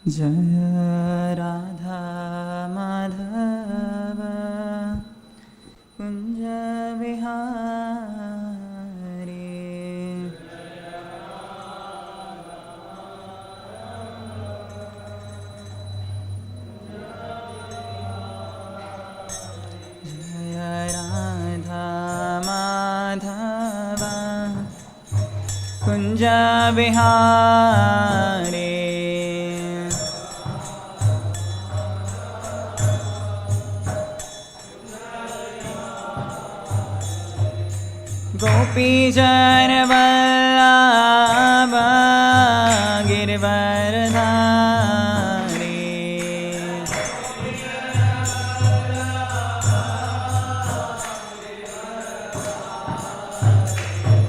Jaya Radha Madhava Kunja Vihari Jaya Radha Madhava Kunja Vihari Gopi Jana Vallabha Girivardhari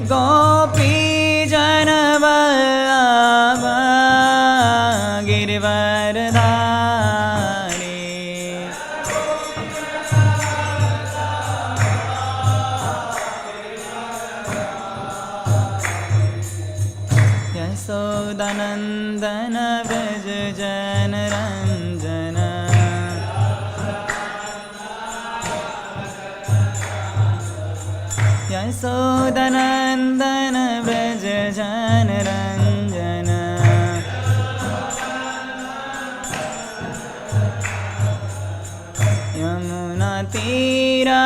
Gopi Jana Vallabha Girivardhari Yasodanandana Vraja Jana Ranjana Yasodanandana Vraja Jana Ranjana Yamuna Tira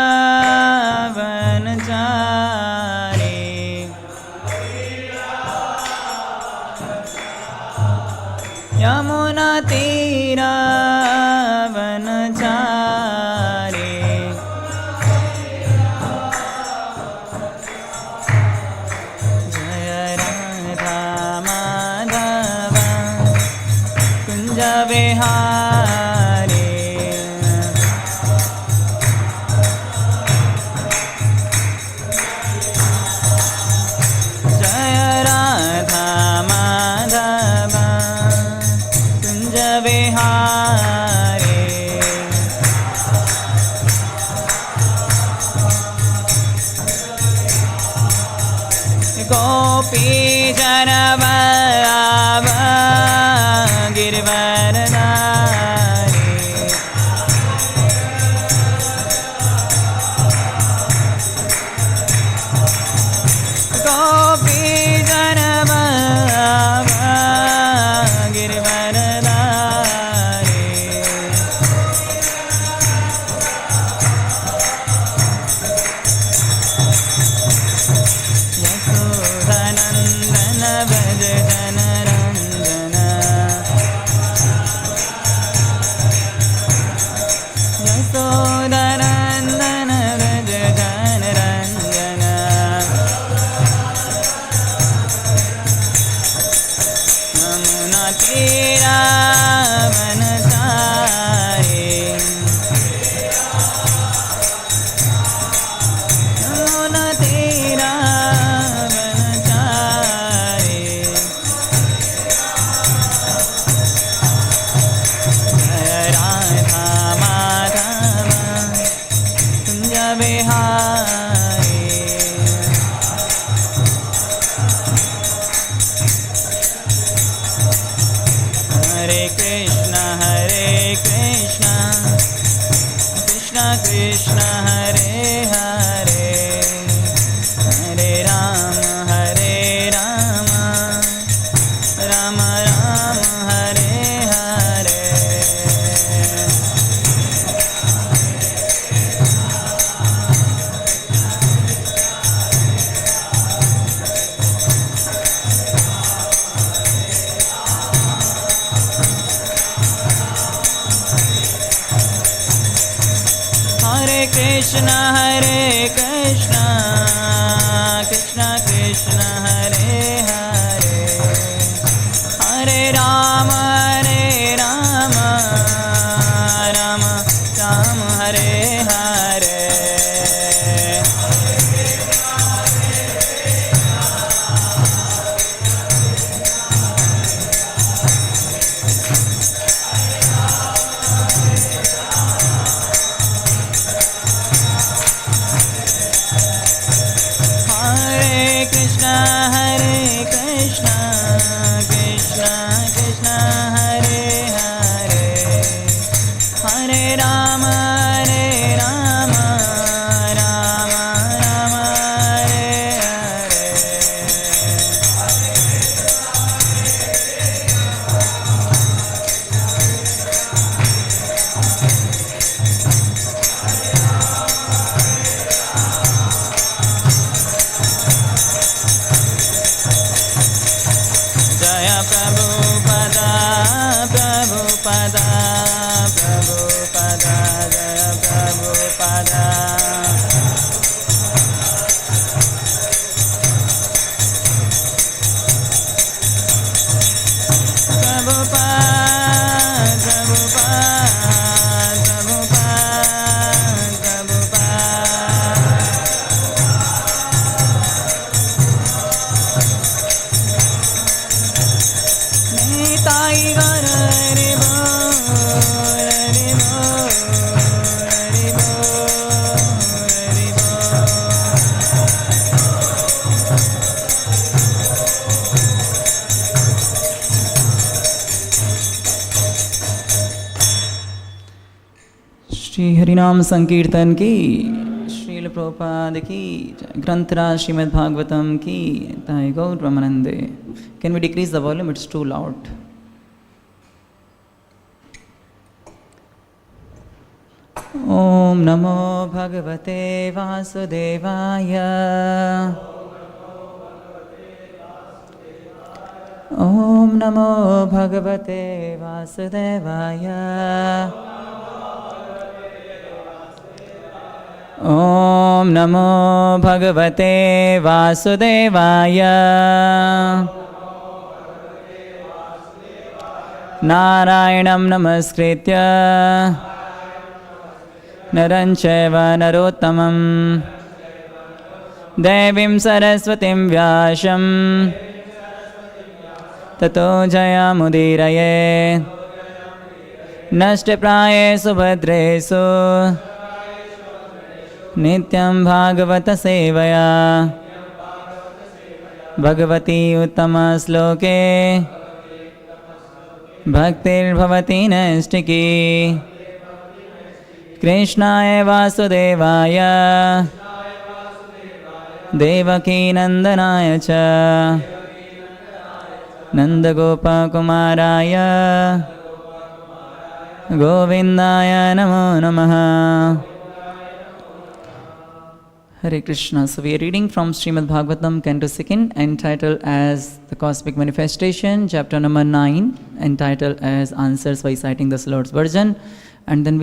Vanachari Yamuna Tira Vanachari Jaya Radha Madhava Kunja Vihari Jaya Radha Madhava Kunja Vihari Gopi Jana Vallabha Girivardhari Gopi Jana Vallabha Girivardhari Yasodhanandana Vraja Jana Ranjana Yasodhanandana Vraja Jana Ranjana Yamuna Tira Vanachari Yamuna Tira Vanachari Jaya Radha Madhava Kunja Vihari Hare Krishna Krishna Krishna Hare Hare Hare Rama Rama Rama Hare Hare Hare Krishna Krishna Krishna Hare Hare Hare Rama Rama Rama Hare Hare Hare Krishna नाम संकीर्तन की, श्रील प्रभुपाद की, ग्रंथराज श्रीमद्-भागवतम की, ताई गौर ब्रह्मानंदे. Can we decrease the volume? It's too loud. Om Namo Bhagavate Vasudevaya. Om Namo Bhagavate Vasudevaya. Om Namo Bhagavate Vasudevaya. Narayanam Namaskritya Naram Chaiva Narottamam Devim Saraswatim Vyasam Tato Jayamudiraye Nashtapraye Subhadresu Nityam Bhagavata Sevaya Bhagavati Uttama Sloke Bhaktir Bhavati Nastiki Krishnaya Vasudevaya Devaki Nandanaya Cha Nandagopa Kumaraya Govindaya Namo Namaha. Hare Krishna. So we are reading from Śrīmad-Bhāgavatam, Canto 2nd, entitled as The Cosmic Manifestation, chapter number 9, entitled as Answers by Citing the Lord's Version. And then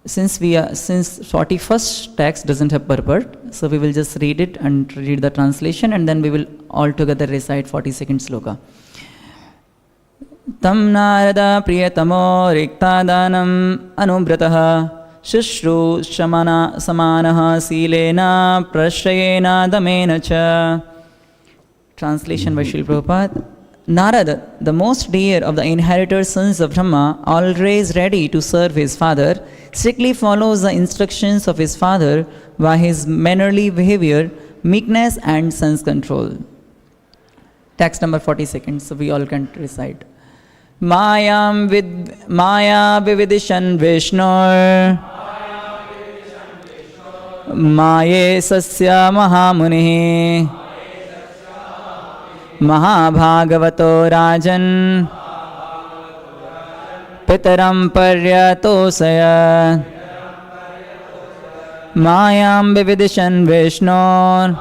since 41st text doesn't have purport, so we will just read it and read the translation, and then we will all together recite 42nd sloka. Tam narada priyatamo riktadanam anubrataha Shishru samanaha silena prashrayena damena cha. Translation by Srila Prabhupada. Narada, the most dear of the inheritors sons of Brahma, always ready to serve his father, strictly follows the instructions of his father by his mannerly behavior, meekness and sense control. Text number 42nd, so we all can recite. Maya vividishan Vishnur Maye Sasya Mahamuni Mahabhagavato Rajan Pitaram Paryatosaya Mayam Vividishan Vishnur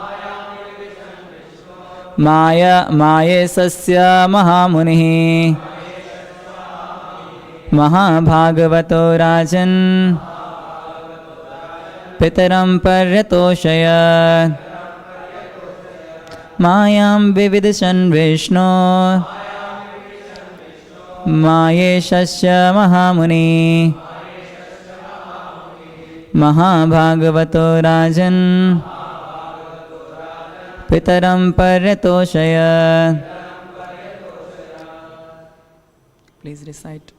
Maye Sasya Mahamuni Mahabhagavato Rajan Pitaram Paryatoshaya Mayam Vividishan Vishnu Maye Shasya Mahamuni Mahabhagavato Rajan Pitaram Paryatoshaya. Please recite.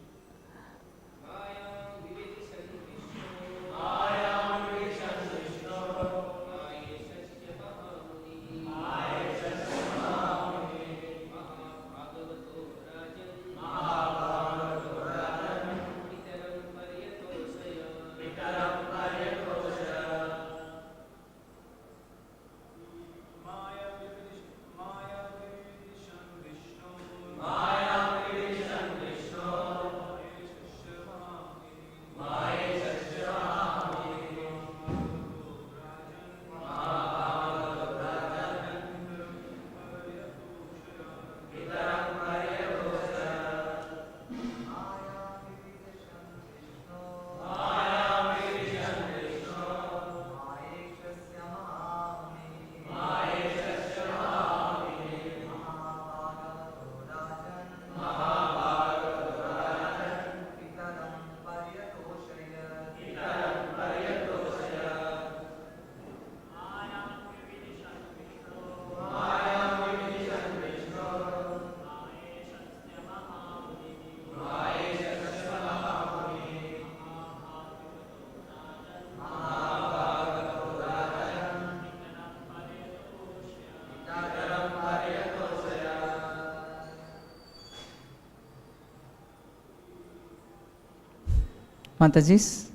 Mataji's.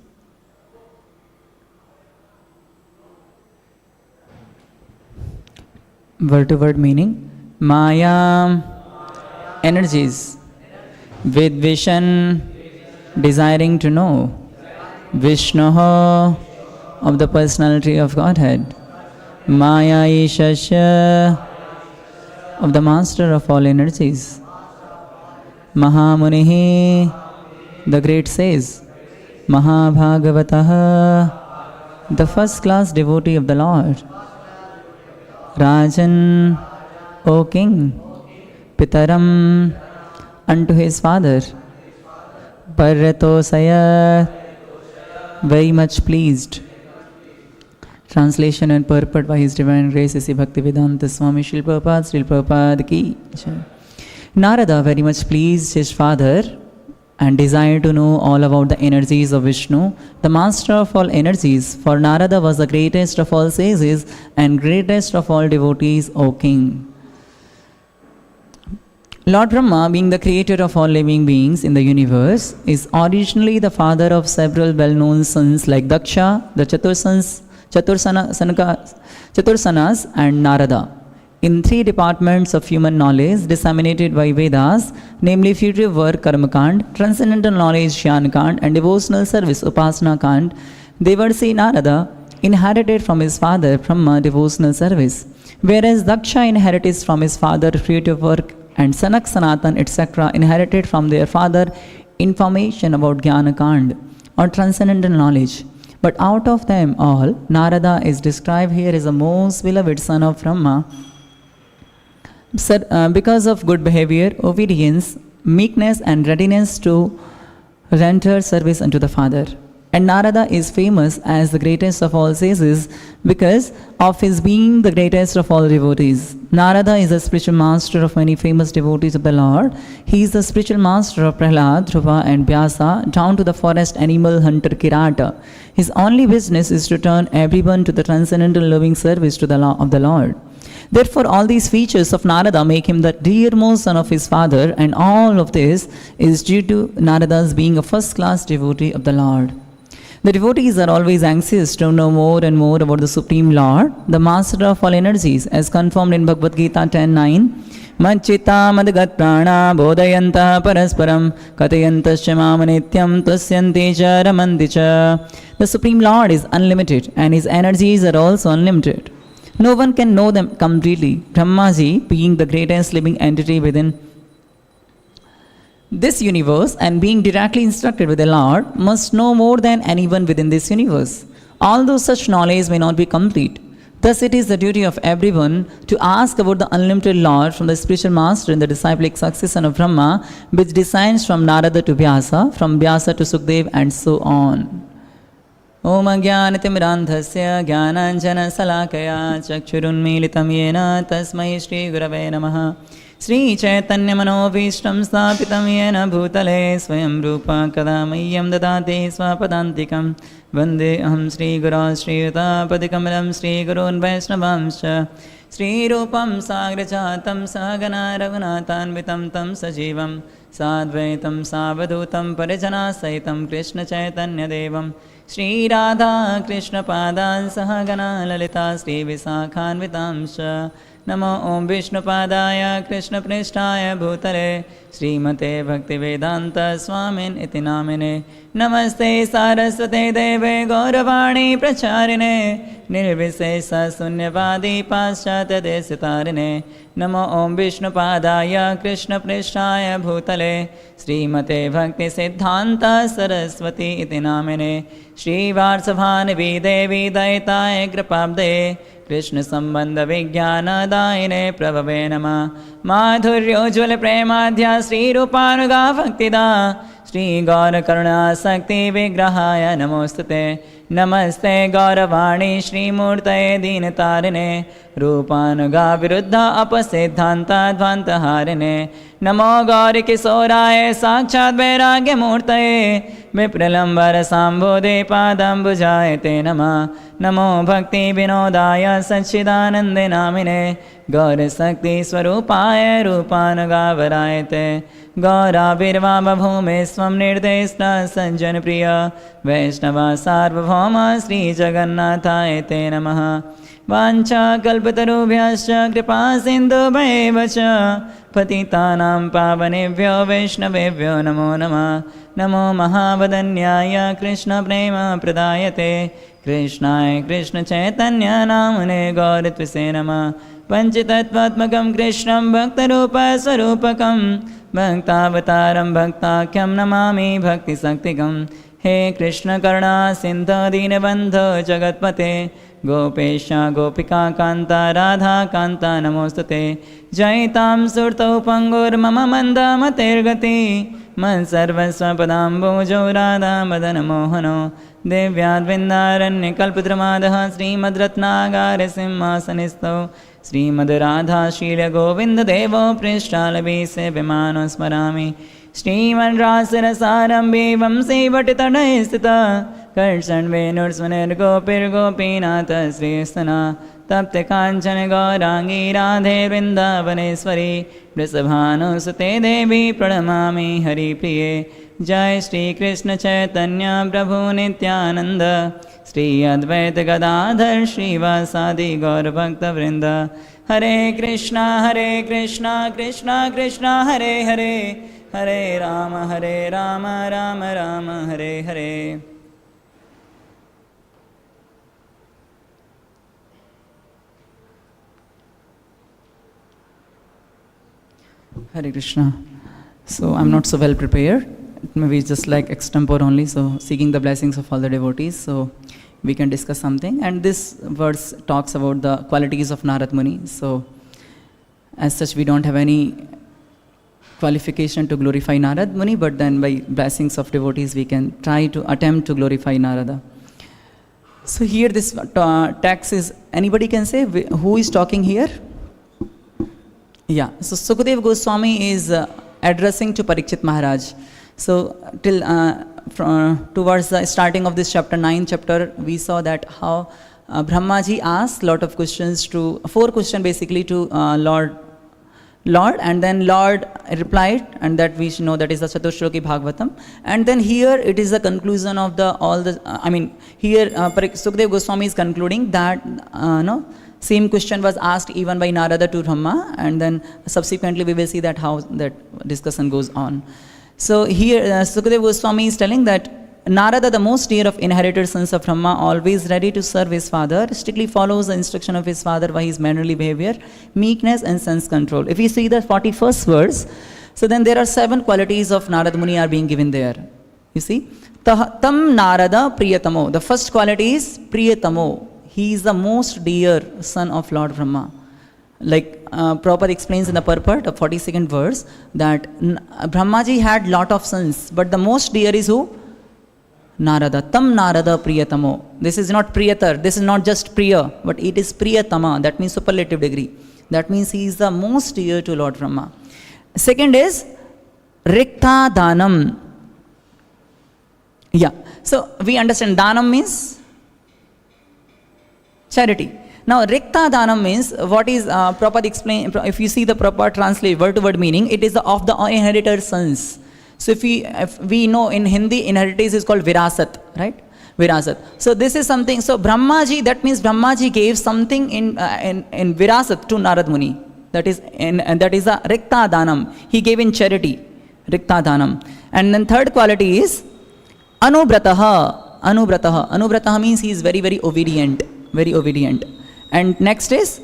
Word to word meaning. Maya, energies. Vidvishan, desiring to know. Vishnoho, of the personality of Godhead. Maya Ishasya, of the master of all energies. Mahamunihi, the great says. Mahabhagavataha, the first class devotee of the Lord. Rajan, O king. Pitaram, unto his father. Paratosaya, very much pleased. Translation and purport by His Divine Grace A.C. Bhaktivedanta Swami Srila Prabhupada, Srila Prabhupada ki Jai. Narada very much pleased his father and desired to know all about the energies of Vishnu, the master of all energies, for Narada was the greatest of all sages and greatest of all devotees, O king. Lord Brahma, being the creator of all living beings in the universe, is originally the father of several well-known sons like Daksha, the Chatursanas and Narada, in three departments of human knowledge disseminated by Vedas, namely future work Karmakand, transcendental knowledge Jnanakand, and devotional service Upasana-kand. Devarsi Narada inherited from his father Brahma devotional service, whereas Daksha inherited from his father future work, and Sanak, Sanatan, etc. inherited from their father information about Jnanakand or transcendental knowledge. But out of them all, Narada is described here as the most beloved son of Brahma because of good behavior, obedience, meekness and readiness to render service unto the Father. And Narada is famous as the greatest of all sages because of his being the greatest of all devotees. Narada is the spiritual master of many famous devotees of the Lord. He is the spiritual master of Prahlad, Dhruva and Vyasa, down to the forest animal hunter Kirata. His only business is to turn everyone to the transcendental loving service to the law of the Lord. Therefore, all these features of Narada make him the dearmost son of his father, and all of this is due to Narada's being a first-class devotee of the Lord. The devotees are always anxious to know more and more about the Supreme Lord, the Master of all energies, as confirmed in Bhagavad Gita 10.9. Machita madgat prana bodhayanta parasparam katayantasya mamanityam tasyanti cha ramanti cha. The Supreme Lord is unlimited and his energies are also unlimited. No one can know them completely. Brahmaji, being the greatest living entity within this universe and being directly instructed with the Lord, must know more than anyone within this universe. Although such knowledge may not be complete, thus it is the duty of everyone to ask about the unlimited Lord from the spiritual master in the disciplic succession of Brahma, which descends from Narada to Vyasa, from Vyasa to Sukadeva, and so on. Om Jnanatimirandhasya Jnananjana Salakaya Chakshurunmilitam Yena Tasmai Shri Gurave Namaha. Sri Chaitanya Manobhishtam Sthapitam Yena Bhutale Swayam Rupa Kadamayyam Dadati Swapadantikam Vande Aham Sri Guru Sri Yuta Padikamalam Sri Gurun Vaishnavamscha Sri Rupam Sagrachatam Sagana Raghunathan Vitam Tam Sajivam Sadvaitam Savadutam Parijana Saitam Krishna Chaitanya Devam Sri Radha Krishna Padan Sahagana Lalita Sri Visakhan Vitamscha Namo Om Vishnu Padaya Krishna Prishtaya Bhutale Srimate Bhaktivedanta Swamin Iti Namine Namaste Saraswate Deve Gauravani Pracharine Nirvisesa Sunyavadi Paschata Desitarine Namo Om Vishnu Padaya Krishna Prishtaya Bhutale Srimate Bhakti Siddhanta Saraswati Iti Namine Shri Varsavhani Devi Daitaye Kripabde Krishna Sambandha Vijnana Daine Prabhave Nama Madhuryojwala Premadhya Sri Rupanuga Bhaktida Shri Gaura Karuna Sakti Vigrahaya Namostate Namaste Gauravani Shri Murtaye Dinatarine Rupanuga Viruddha Apasiddhanta Dvantaharine Namo Gauri Kisoraye Sakchat Vairagya Murtaye Vipralambar Sambodhe Padambujayate Nama Namo Bhakti Vinodaya Satchidanande Namine Gaura Sakti Swarupaya Rupanuga Varayate Gaura Virva Bhume Swam Nirdeshna Sanjan Priya Vaishnava Sarvabhauma Sarvabhauma Sri Jagannathaye Te Namaha. Vancha kalpatarubhyascha kripa sindhubhaiva cha patitanam pavanebhyo vaishnavebhyo namo namah. Namo mahavadanyaya Krishna prema pradayate Krishnaya Krishna chaitanya namane gauratvise namah. Panchatattvatmakam Krishnam bhaktarupa sarupakam bhaktavataram bhaktakyam namami bhakti saktikam. He Krishna Karna Sindha Dinabandha Jagatpate Gopesha Gopika Kanta Radha Kanta Namostate Jaitam Surta Upangur Mama Manda Matergati Man Sarvasva Padambojo Radha Madana Mohano Devyad Vindaranya Kalpudramadaha Srimad Ratnagara Simhasanisto Srimad Radha Shila Govinda Devo Prishtalavi Se Vimano Smarami Śrīmad Rasarasarambi Vamsi Vatitana Istita Karsan Venursuner Gopir Gopinata Sristana Tapte Kanchana Gaurangi Radhe Vrindavaneswari Vrisabhanu Sute Devi Pranamami Hari Priye Jai Shri Krishna Chaitanya Prabhu Nityananda Shri Advaita Gadadhar Shri Vasadi Gaur Bhakta Vrinda Hare Krishna Krishna Krishna Hare Hare Hare Rama Rama Rama Hare Hare. Hare Krishna. So I'm not so well prepared. Maybe it's just like extempore only. So seeking the blessings of all the devotees. So we can discuss something. And this verse talks about the qualities of Narad Muni. So as such, we don't have any qualification to glorify Narad Muni, but then by blessings of devotees we can try to attempt to glorify Narada. So here this text is, anybody can say who is talking here? Yeah, so Sukadeva Goswami is addressing to Pariksit Maharaj. So till towards the starting of this chapter, 9th chapter, we saw that how Brahmaji asked lot of questions to, 4 questions basically to Lord, and then Lord replied, and that we should know that is the Chatushloki Bhagavatam. And then here it is the conclusion of here Sukadeva Goswami is concluding that same question was asked even by Narada to Brahma, and then subsequently we will see that how that discussion goes on. So here Sukadeva Goswami is telling that Narada, the most dear of inherited sons of Brahma, always ready to serve his father, strictly follows the instruction of his father by his mannerly behavior, meekness and sense control. If you see the 41st verse, so then there are 7 qualities of Narad Muni are being given there. You see, Tam Narada Priyatamo. The first quality is Priyatamo. He is the most dear son of Lord Brahma. Like Prabhupada explains in the purport of 42nd verse that Brahmaji had lot of sons, but the most dear is who? Narada. Tam Narada Priyatamo. This is not Priyatar. This is not just Priya, but it is Priyatama. That means superlative degree. That means he is the most dear to Lord Brahma. Second is Rikta Danam. Yeah. So we understand Danam means charity. Now Rikta Danam means what is Prabhupada explain. If you see the proper translate word to word meaning, it is of the inherited sons. So if we know in Hindi, inheritance is called virasat, right? Virasat. So this is something, so Brahmaji, that means Brahmaji gave something in virasat to Narad Muni. That is a Rikta Danam. He gave in charity, Rikta Danam. And then third quality is Anubrataha. Anubrataha means he is very, very obedient. Very obedient. And next is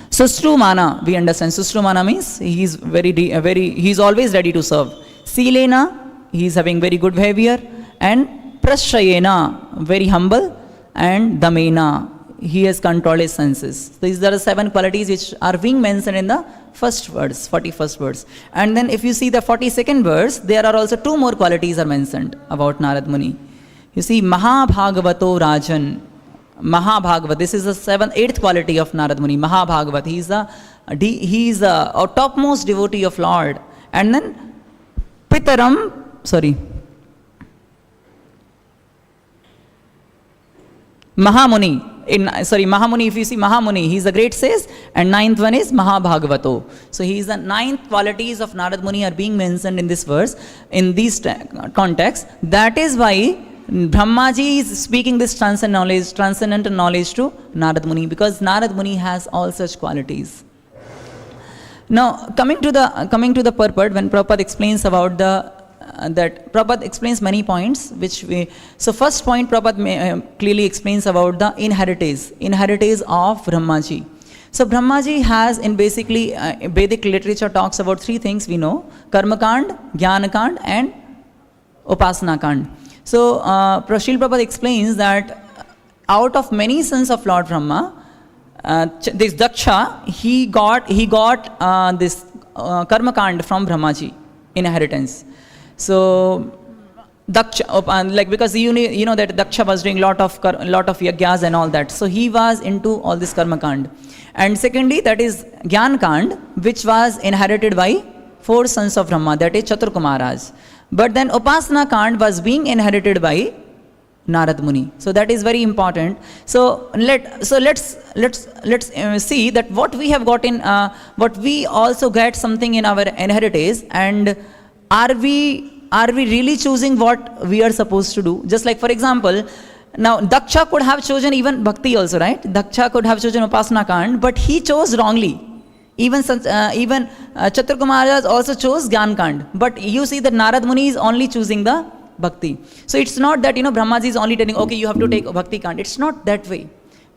Sustrumana. We understand Sustrumana means he is he is always ready to serve. Silena, he is having very good behavior. And Prashayena, very humble. And Damena, he has controlled his senses. So these are the 7 qualities which are being mentioned in the first verse, 41st verse. And then if you see the 42nd verse, there are also 2 more qualities are mentioned about Narad Muni. You see, Mahabhagavato Rajan. Mahabhagavat, this is the 8th quality of Narad Muni. Mahabhagavat, he is a topmost devotee of Lord. And then Mahamuni. Mahamuni, if you see Mahamuni, he is a great sage. And 9th one is Mahabhagavato. So he is the 9th qualities of Narad Muni are being mentioned in this verse, in these contexts. That is why Brahmaji is speaking this transcendental knowledge to Narad Muni, because Narad Muni has all such qualities. Now, coming to the purport, when Prabhupada explains about that Prabhupada explains many points, so first point Prabhupada clearly explains about the inheritance of Brahmaji. So Brahmaji has, in basically Vedic literature talks about three things we know: Karma Kand, Jnana Kand and Upasana Kand. So Srila Prabhupada explains that out of many sons of Lord Brahma, this Daksha, he got this Karma Kand from Brahmaji, inheritance. So Daksha, like, because you know that Daksha was doing lot of yagyas and all that, so he was into all this Karma Kand. And secondly, that is Gyan Kand, which was inherited by 4 sons of Brahma, that is Chaturka Maharaj. But then Upasana Kand was being inherited by Narad Muni. So that is very important. So let's see that what we have got in, what we also get something in our inheritance, and are we really choosing what we are supposed to do? Just like, for example, now Daksha could have chosen even Bhakti also, right? Daksha could have chosen Upasana Kand, but he chose wrongly. Even Chaturka Maharaj also chose Gyan Kand. But you see that Narad Muni is only choosing the Bhakti. So it's not that, Brahmaji is only telling, okay, you have to take Bhakti Kand. It's not that way.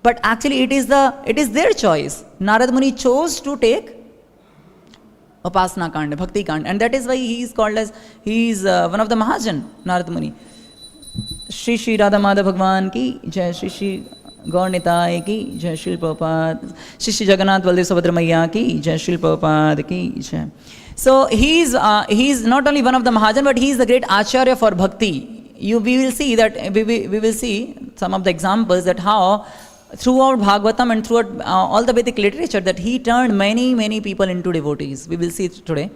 But actually it is their choice. Narad Muni chose to take Upasana Kand, Bhakti Kand. And that is why he is called as, he is one of the Mahajan, Narad Muni. Shri Shri Radha Madhav Bhagwan ki Jai, Shri Shri Gaur Nitai ki Jai, Shri Prabhupada, Shri Shri Jagannath Baldev Subhadra Maiya ki Jai, Shri Prabhupada ki Jai. So he is not only one of the Mahajan, but he is the great Acharya for Bhakti. We will see some of the examples that how throughout Bhagavatam and throughout all the Vedic literature that he turned many people into devotees. We will see it today.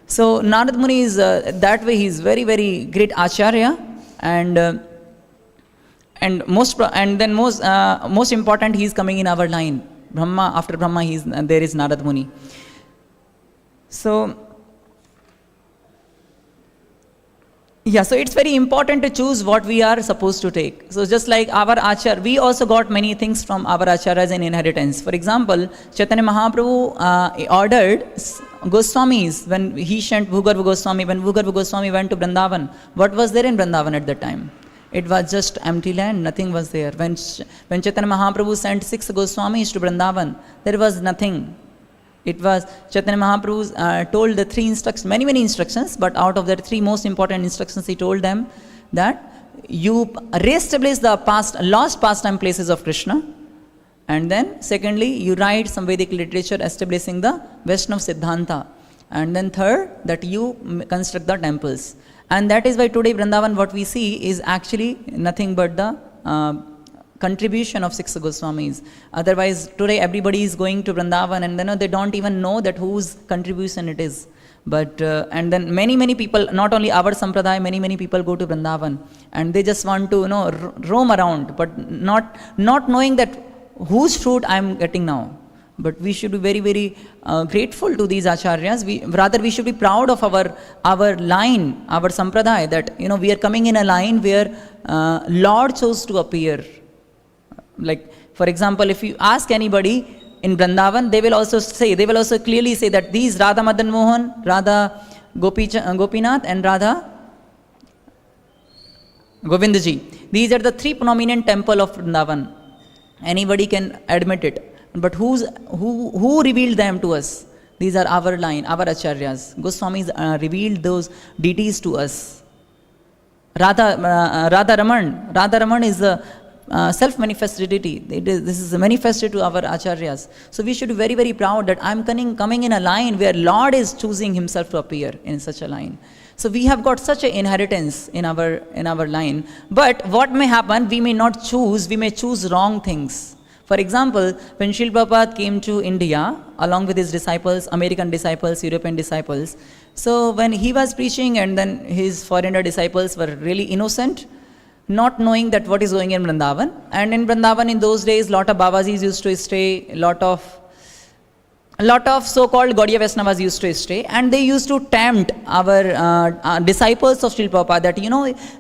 So Narad Muni is that way, he is very, very great Acharya. And most important, he is coming in our line. Brahma, after Brahma, there is Narad Muni. So yeah, so it's very important to choose what we are supposed to take. So just like our Acharya, we also got many things from our Acharyas in inheritance. For example, Chaitanya Mahaprabhu ordered Goswamis when he sent Bhagavatam Goswami. When Bhagavatam Goswami went to Vrindavan, what was there in Vrindavan at that time? It was just empty land, nothing was there. When Chaitanya Mahaprabhu sent 6 Goswamis to Vrindavan, there was nothing. It was Chaitanya Mahaprabhu told the 3 instructions, many instructions, but out of the 3 most important instructions, he told them that you re-establish the lost pastime places of Krishna, and then secondly, you write some Vedic literature establishing the Vaishnava Siddhanta, and then third, that you construct the temples. And that is why today Vrindavan, what we see is actually nothing but the contribution of 6 Goswamis. Otherwise, today everybody is going to Vrindavan and they don't even know that whose contribution it is. But and then many people, not only our sampradaya, many people go to Vrindavan and they just want to roam around, but not knowing that whose fruit I am getting now. But we should be very grateful to these acharyas. We should be proud of our line, our sampradaya, that we are coming in a line where Lord chose to appear. Like, for example, if you ask anybody in Vrindavan, they will also clearly say that these Radha Madan Mohan, Radha Gopinath and Radha Govindaji, these are the 3 prominent temple of Vrindavan. Anybody can admit it. But who revealed them to us? These are our line, our acharyas. Goswamis revealed those deities to us. Radha Raman is a self-manifested deity. This is manifested to our acharyas. So we should be very proud that I'm coming in a line where Lord is choosing himself to appear in such a line. So we have got such an inheritance in our line. But what may happen, we may choose wrong things. For example, when Srila Prabhupada came to India, along with his disciples, American disciples, European disciples, so when he was preaching and then his foreigner disciples were really innocent, not knowing that what is going in Vrindavan. And in Vrindavan in those days, lot of Babajis used to stay, lot of a lot of so-called Gaudiya Vaishnavas used to stay, and they used to tempt our disciples of Srila Prabhupada that,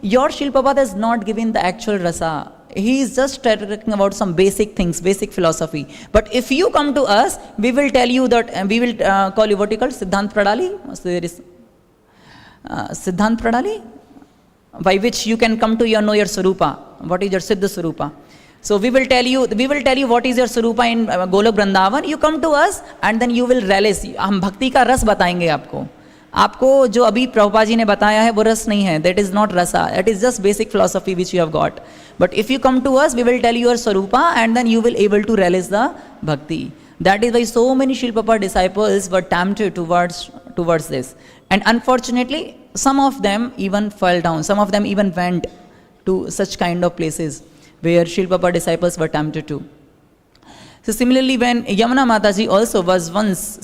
your Srila Prabhupada has not given the actual rasa. He is just talking about some basic things, basic philosophy. But if you come to us, we will tell you that, we will call you what you call Siddhant Pradali. So there is Siddhant Pradali, by which you can come to know your Sarupa. What is your Siddha Sarupa? So we will tell you what is your Sarupa in Golok Vrindavan. You come to us and then you will relish. हम भक्ति का रस बताएंगे आपको जो अभी प्रभुपाद जी ने बताया है वो रस नहीं है. That is not rasa. It is just basic philosophy which you have got. But if you come to us, we will tell you your Sarupa and then you will able to relish the bhakti. That is why so many Srila Prabhupada disciples were tempted towards this. And unfortunately, some of them even fell down. Some of them even went to such kind of places where Srila Prabhupada disciples were tempted to. So similarly, when Yamuna Mataji also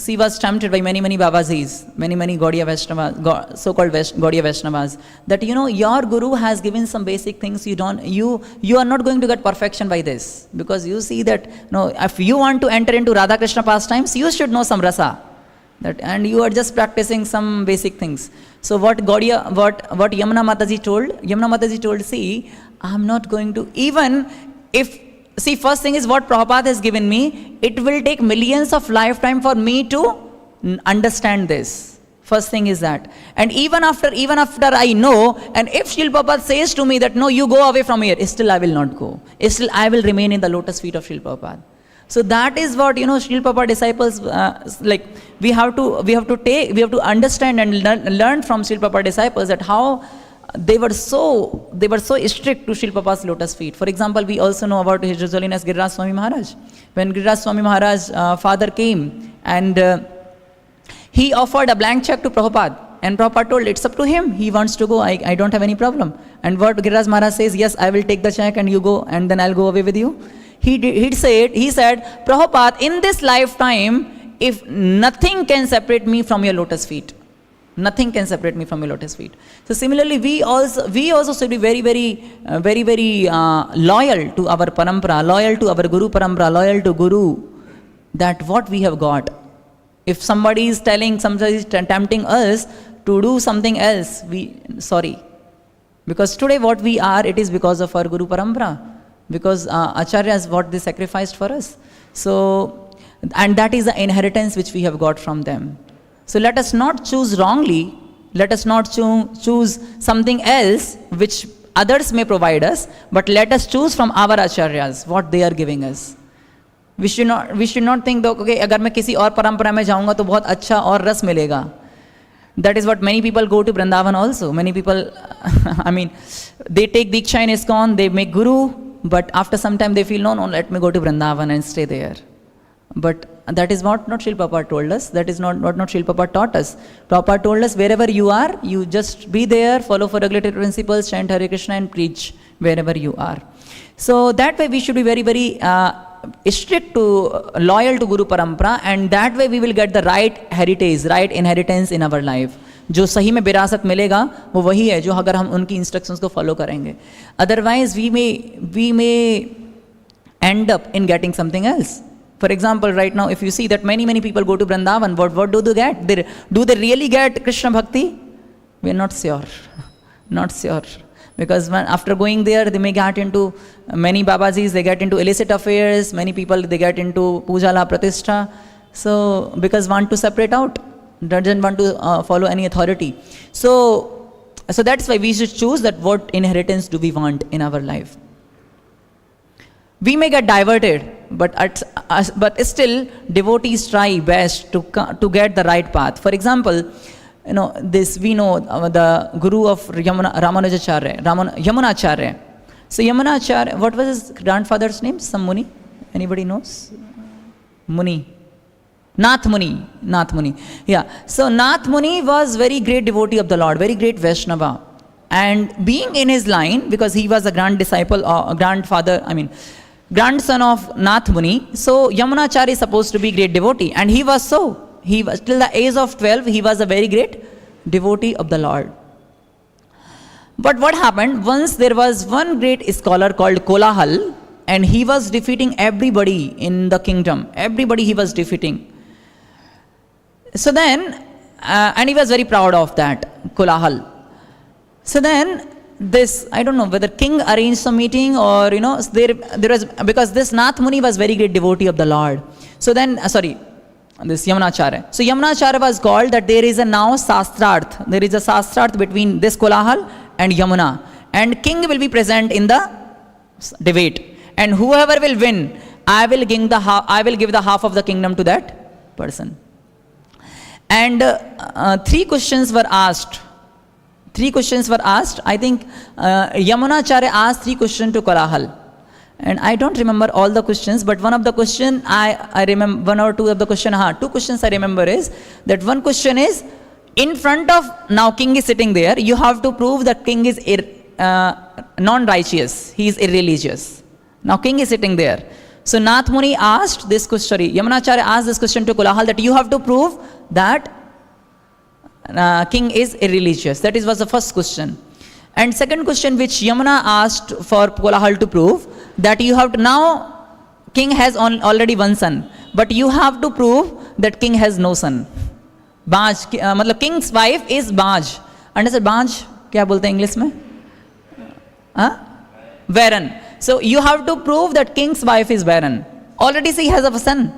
she was tempted by many Babajis, many Gaudiya Vaishnavas, so-called Gaudiya Vaishnavas, that your Guru has given some basic things, you are not going to get perfection by this. Because you see that, if you want to enter into Radha Krishna pastimes, you should know some rasa. And you are just practicing some basic things. So what Yamuna Mataji told, see, I am not going to, even if, see, first thing is what Prabhupada has given me, it will take millions of lifetime for me to understand this. First thing is that. And even after I know, and if Srila Prabhupada says to me that, no, you go away from here, still I will not go. Still I will remain in the lotus feet of Srila Prabhupada. So that is what, Srila Prabhupada disciples, we have to understand and learn from Srila Prabhupada disciples that how they were so strict to Srila Prabhupada's lotus feet. For example, we also know about His Royal Holiness Giriraj Swami Maharaj. When Giriraj Swami Maharaj father came and he offered a blank check to Prabhupada, and Prabhupada told, it's up to him, he wants to go, I don't have any problem. And what Giriraj Maharaj says, yes, I will take the check and you go and then I'll go away with you. He said, Prabhupada, in this lifetime, if nothing can separate me from your lotus feet. Nothing can separate me from your lotus feet. So similarly, we also should be very loyal to our parampara, loyal to our Guru parampara, loyal to Guru, that what we have got. If somebody is tempting us to do something else, sorry. Because today what we are, it is because of our Guru parampara. Because Acharyas, what they sacrificed for us. So, and that is the inheritance which we have got from them. So let us not choose wrongly, let us not choose something else which others may provide us, but let us choose from our Acharyas, what they are giving us. We should not think that, okay, अगर मैं किसी और परंपरा में जाऊंगा तो बहुत अच्छा और रस मिलेगा. That is what many people go to Vrindavan also. Many people, they take Diksha in ISKCON, they make Guru, but after some time they feel, no, let me go to Vrindavan and stay there. But that is what not Srila Prabhupada told us. That is not Srila Prabhupada taught us. Prabhupada told us, wherever you are, you just be there, follow for regulatory principles, chant Hare Krishna and preach wherever you are. So that way we should be very strict loyal to Guru Parampara, and that way we will get the right heritage, right inheritance in our life. जो सही में विरासत मिलेगा वो वही है जो अगर हम उनकी इंस्ट्रक्शंस को फॉलो करेंगे. Otherwise we may end up in getting something else. For example, right now, if you see that many people go to Vrindavan, what do they get? Do they really get Krishna Bhakti? We are not sure. Not sure. Because after going there, they may get into, many Babajis, they get into illicit affairs, many people, they get into Pujala Pratishtha. So, because want to separate out, doesn't want to follow any authority. So that's why we should choose that what inheritance do we want in our life. We may get diverted, but still devotees try best to get the right path. For example, we know the guru of Yamunacharya. So Yamunacharya, what was his grandfather's name? Some Muni? Anybody knows? Muni. Nath Muni. Yeah. So Nath Muni was very great devotee of the Lord, very great Vaishnava. And being in his line, because he was a grandson of Nath Muni, so Yamunacharya is supposed to be great devotee. And he was so. He was till the age of 12, he was a very great devotee of the Lord. But what happened? Once there was one great scholar called Kolahal, and he was defeating everybody in the kingdom. Everybody he was defeating. So then, and he was very proud of that, Kulahal. So then, this, I don't know whether king arranged some meeting or, there was, because this Nath Muni was very great devotee of the Lord. So then, this Yamunacharya. So Yamunacharya was called that there is a now Sastrarth. There is a Sastrarth between this Kulahal and Yamuna. And king will be present in the debate. And whoever will win, I will give the half of the kingdom to that person. And 3 questions were asked. I think Yamunacharya asked 3 questions to Kulahal. And I don't remember all the questions, but one of the question I remember, 1 or 2 of the question, 2 questions I remember is, that one question is, in front of, now king is sitting there, you have to prove that king is non-righteous, he is irreligious. Now king is sitting there. So Nath Muni asked this question, Yamunacharya asked this question to Kulahal, that you have to prove that king is irreligious. That was the first question. And second question which Yamuna asked for Kulahal to prove, that you have to, now king has already one son, but you have to prove that king has no son. Baj, matlab king's wife is Baj. Understand Baj? Kya bolte हैं English में? Barren. So you have to prove that king's wife is barren. Already she has a son,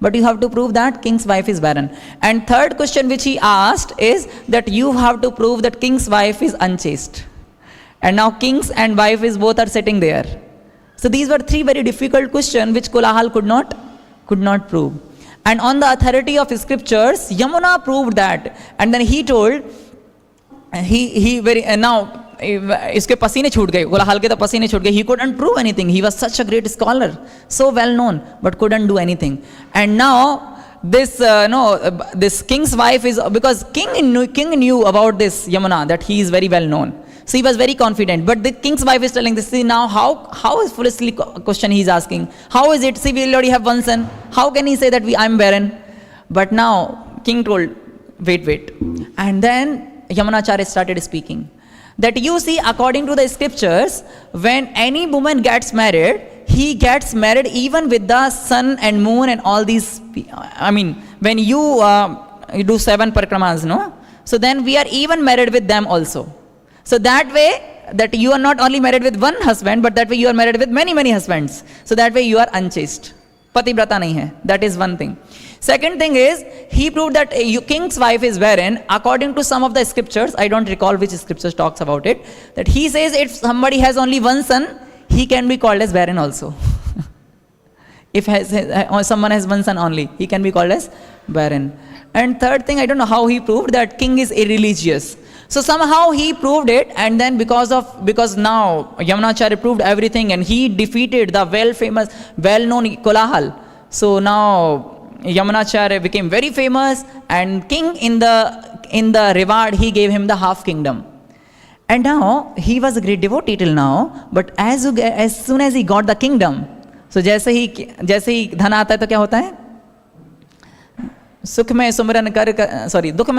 but you have to prove that king's wife is barren. And third question which he asked is that you have to prove that king's wife is unchaste. And now kings and wife is both are sitting there. So these were 3 very difficult questions which Kulahal could not prove. And on the authority of scriptures, Yamuna proved that. And then he told, now इसके पसीने छूट गए, कोलाहल के तो पसीने छूट गए. He couldn't prove anything. He was such a great scholar, so well known, but couldn't do anything. And now this king's wife is, because king knew about this Yamuna, that he is very well known. So he was very confident. But the king's wife is telling this. See now how is foolishly question he is asking. How is it? See, we already have one son. How can he say that I am barren? But now king told, wait. And then Yamunacharya started speaking. That you see, according to the scriptures, when any woman gets married, he gets married even with the sun and moon and all these. I mean, when you do 7 parikramas, no? So then we are even married with them also. So that way, that you are not only married with one husband, but that way you are married with many husbands. So that way you are unchaste. Pativrata nahi hai. That is one thing. Second thing is, he proved that a king's wife is barren according to some of the scriptures. I don't recall which scriptures talks about it. That he says if somebody has only one son, he can be called as barren also. If someone has one son only, he can be called as barren. And third thing, I don't know how he proved that king is irreligious. So somehow he proved it, and then because now Yamunacharya proved everything and he defeated the well-known Kulahal. So now Yamunacharya became very famous, and king in the reward he gave him the half kingdom. And now he was a great devotee till now, but as soon as he got the kingdom, so जैसे ही धन आता है तो क्या होता है? दुख में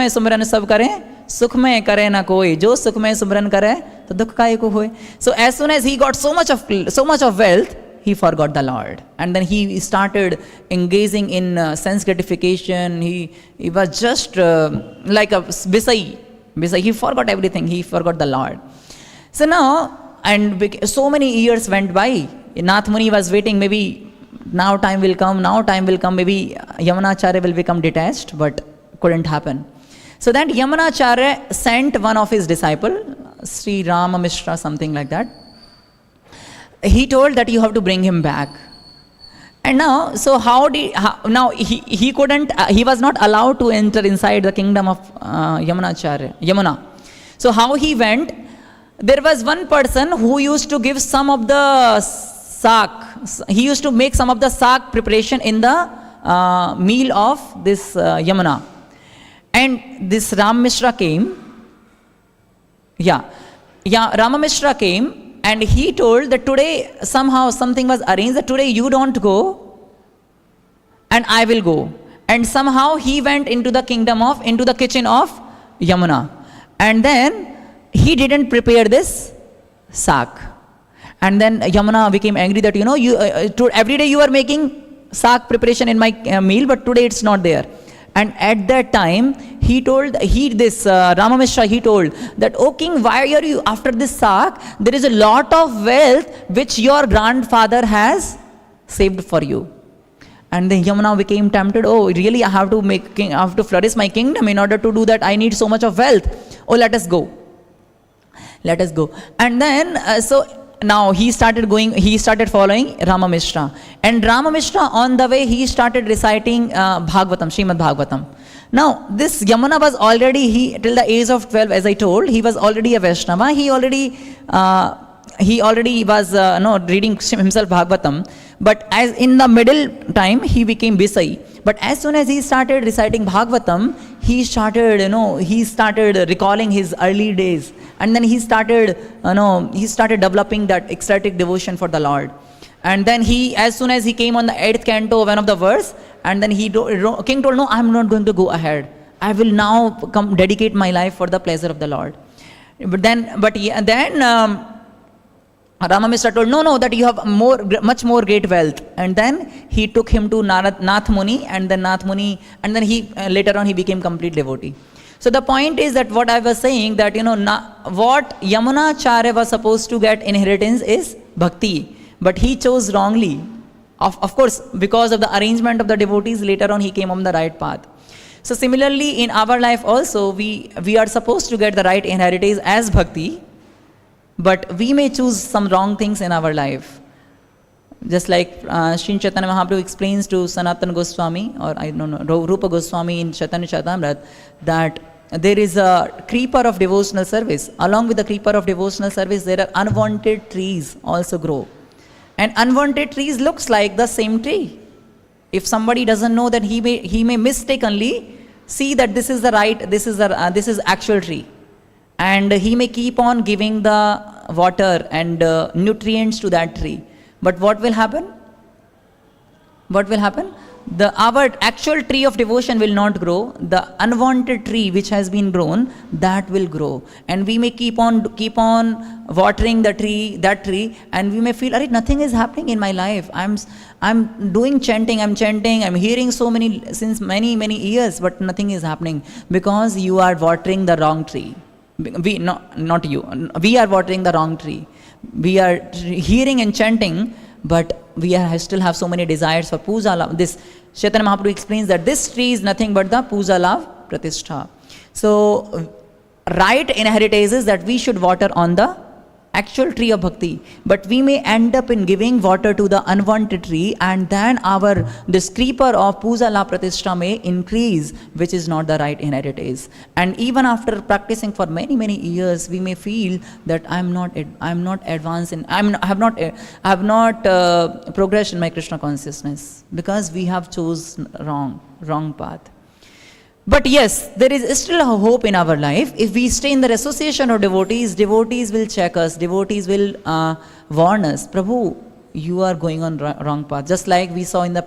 सुमरन सब करें, सुख में करे ना कोई, जो सुख में सुमरन करे तो दुख काहे को होए. So as soon as he got so much of wealth, he forgot the Lord, and then he started engaging in sense gratification. He was just like a bisai. He forgot everything. He forgot the Lord. So now, and so many years went by. Nath Muni was waiting. Maybe now time will come. Maybe Yamunacharya will become detached, but couldn't happen. So then Yamunacharya sent one of his disciple, Sri Rama Mishra, something like that. He told that you have to bring him back. And now, so he couldn't, he was not allowed to enter inside the kingdom of Yamuna. So how he went, there was one person who used to give some of the sak. He used to make some of the sak preparation in the meal of this Yamuna. And this Ram Mishra came. Rama Mishra came. And he told that today somehow something was arranged that today you don't go and I will go. And somehow he went into the kitchen of Yamuna. And then he didn't prepare this sak. And then Yamuna became angry that, every day you are making sak preparation in my meal, but today it's not there. And at that time, he told, Ramamishra, he told that, "O king, why are you after this sak? There is a lot of wealth which your grandfather has saved for you." And then Yamuna became tempted. "Oh, really, I have to flourish my kingdom. In order to do that, I need so much of wealth. Oh, let us go. Let us go." And then, now he started following Ramamishra. And Ramamishra, on the way, he started reciting Bhagavatam, Śrīmad-Bhāgavatam. Now, this Yamuna was already, till the age of 12, as I told, he was already a Vaishnava. He already was reading himself Bhagavatam. But as in the middle time, he became Visai. But as soon as he started reciting Bhagavatam, he started recalling his early days. And then he started developing that ecstatic devotion for the Lord. And then as soon as he came on the 8th canto, one of the verse, and then king told, "No, I'm not going to go ahead. I will now dedicate my life for the pleasure of the Lord." But then Ramamishra told, "No, that you have much more great wealth." And then he took him to Nath Muni, and then he later on he became complete devotee. So the point is that what I was saying, that what Yamunacharya was supposed to get inheritance is bhakti, but he chose wrongly. Of course, because of the arrangement of the devotees, later on he came on the right path. So similarly, in our life also, we are supposed to get the right inheritance as bhakti, but we may choose some wrong things in our life. Just like Sri Chaitanya Mahaprabhu explains to Sanatana Goswami, or I don't know, Rupa Goswami in Chaitanya Charitamrita, that there is a creeper of devotional service. Along with the creeper of devotional service, there are unwanted trees also grow. And unwanted trees looks like the same tree. If somebody doesn't know, that he may mistakenly see that this is actual tree. And he may keep on giving the water and nutrients to that tree. But what will happen? Our actual tree of devotion will not grow. The unwanted tree which has been grown, that will grow. And we may keep on watering that tree, and we may feel, nothing is happening in my life. I'm doing chanting, I'm hearing so many since many years, but nothing is happening, because you are watering the wrong tree. Not you. We are watering the wrong tree. We are hearing and chanting, but we still have so many desires for puja love. This Chaitanya Mahaprabhu explains that this tree is nothing but the puja love pratishtha. So right inheritance is that we should water on the actual tree of bhakti, but we may end up in giving water to the unwanted tree, and then this creeper of puja la pratishtha may increase, which is not the right inheritance. And even after practicing for many years, we may feel that I'm not advancing, I have not progressed in my Krishna consciousness, because we have chosen wrong path. But yes, there is still a hope in our life. If we stay in the association of devotees will check us, devotees will warn us, "Prabhu, you are going on wrong path." Just like we saw in the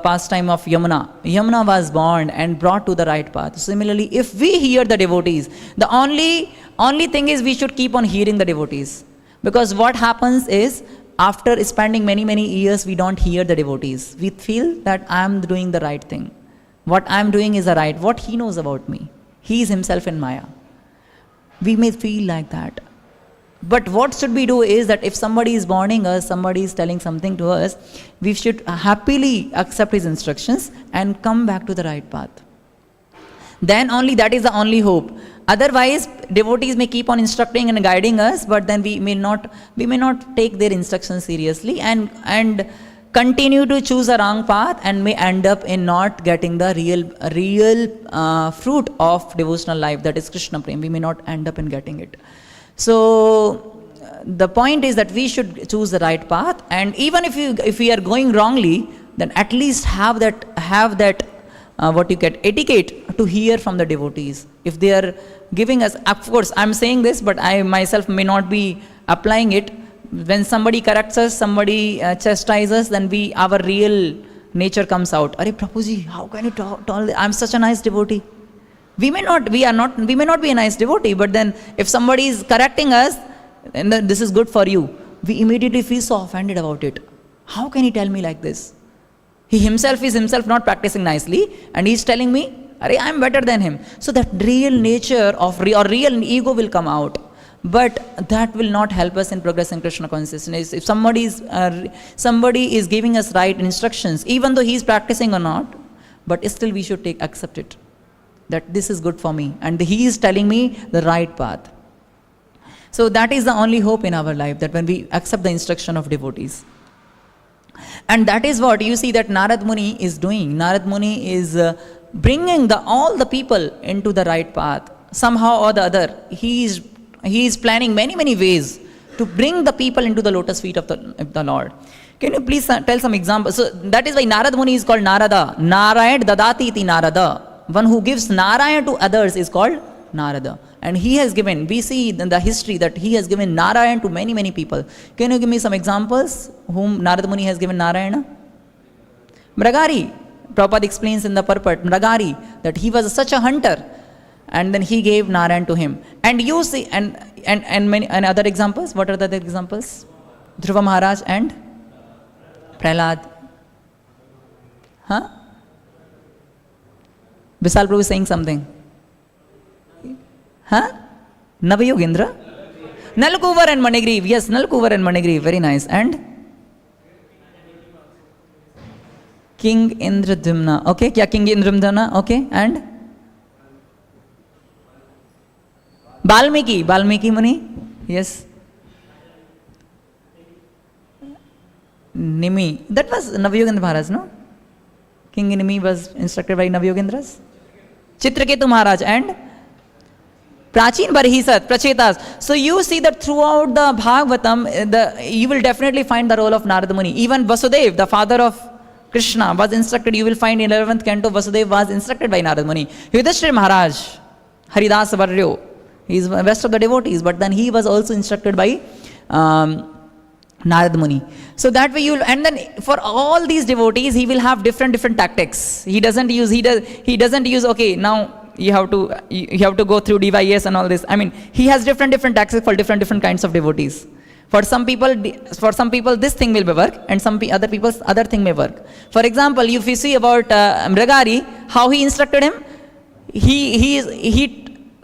pastime of Yamuna. Yamuna was born and brought to the right path. Similarly, if we hear the devotees, the only thing is we should keep on hearing the devotees. Because what happens is, after spending many years, we don't hear the devotees. We feel that I am doing the right thing. What I am doing is the right. What he knows about me? He is himself in Maya. We may feel like that. But what should we do is that if somebody is warning us, somebody is telling something to us, we should happily accept his instructions and come back to the right path. Then only that is the only hope. Otherwise, devotees may keep on instructing and guiding us, but then we may not take their instructions seriously and continue to choose a wrong path, and may end up in not getting the real fruit of devotional life, that is Krishna Prem. We may not end up in getting it. So the point is that we should choose the right path, and even if we are going wrongly, then at least have that etiquette to hear from the devotees. If they are giving us, of course I'm saying this, but I myself may not be applying it. When somebody corrects us, somebody chastises us, then our real nature comes out. Arey Prabhuji, how can you tell? I'm such a nice devotee. We may not be a nice devotee, but then if somebody is correcting us, and then this is good for you, we immediately feel so offended about it. How can he tell me like this? He himself is himself not practicing nicely, and he's telling me, "Arey, I am better than him." So that real nature of or real ego will come out. But that will not help us in progress in Krishna consciousness. If somebody is giving us right instructions, even though he is practicing or not, but still we should accept it, that this is good for me, and he is telling me the right path. So that is the only hope in our life, that when we accept the instruction of devotees. And that is what you see that Narad Muni is doing. Narad Muni is bringing all the people into the right path. Somehow or the other, he is planning many ways to bring the people into the lotus feet of the Lord. Can you please tell some examples? So that is why Narad Muni is called Narada. Narayan dadati iti Narada. One who gives Narayan to others is called Narada. And he has given, we see in the history that he has given Narayan to many people. Can you give me some examples whom Narad Muni has given Narayana? Mragari. Prabhupada explains in the purport, Mragari, that he was such a hunter, and then he gave Narayan to him. And you see, and many and other examples. What are the other examples? Dhruva Maharaj and Prahlad. Huh? Vishal Prabhu is saying something. Huh? Navayogendra? Nalkuvar and Manigriv. Yes, Nalkuvar and Manigriv. Very nice. And? King Indradumna. Okay, kya King Indradumna? Okay, and? Balmiki Muni? Yes. Nimi. That was Navayogendra Maharaj, no? King Nimi was instructed by Navayogendras. Chitraketu Maharaj and? Prachin Barhisat, Prachetas. So you see that throughout the Bhagavatam, you will definitely find the role of Narada Muni. Even Vyasadeva, the father of Krishna, was instructed. You will find in 11th canto, Vyasadeva was instructed by Narada Muni. Yudhishthira Maharaj, Haridas Varyo, he is the best of the devotees, but then he was also instructed by Narada Muni. So that way you will, and then for all these devotees, he will have different tactics. He doesn't use, okay, now you have to go through DYS and all this. I mean, he has different tactics for different kinds of devotees. For some people this thing will work, and other people's other thing may work. For example, if you see about Mragari, how he instructed him, he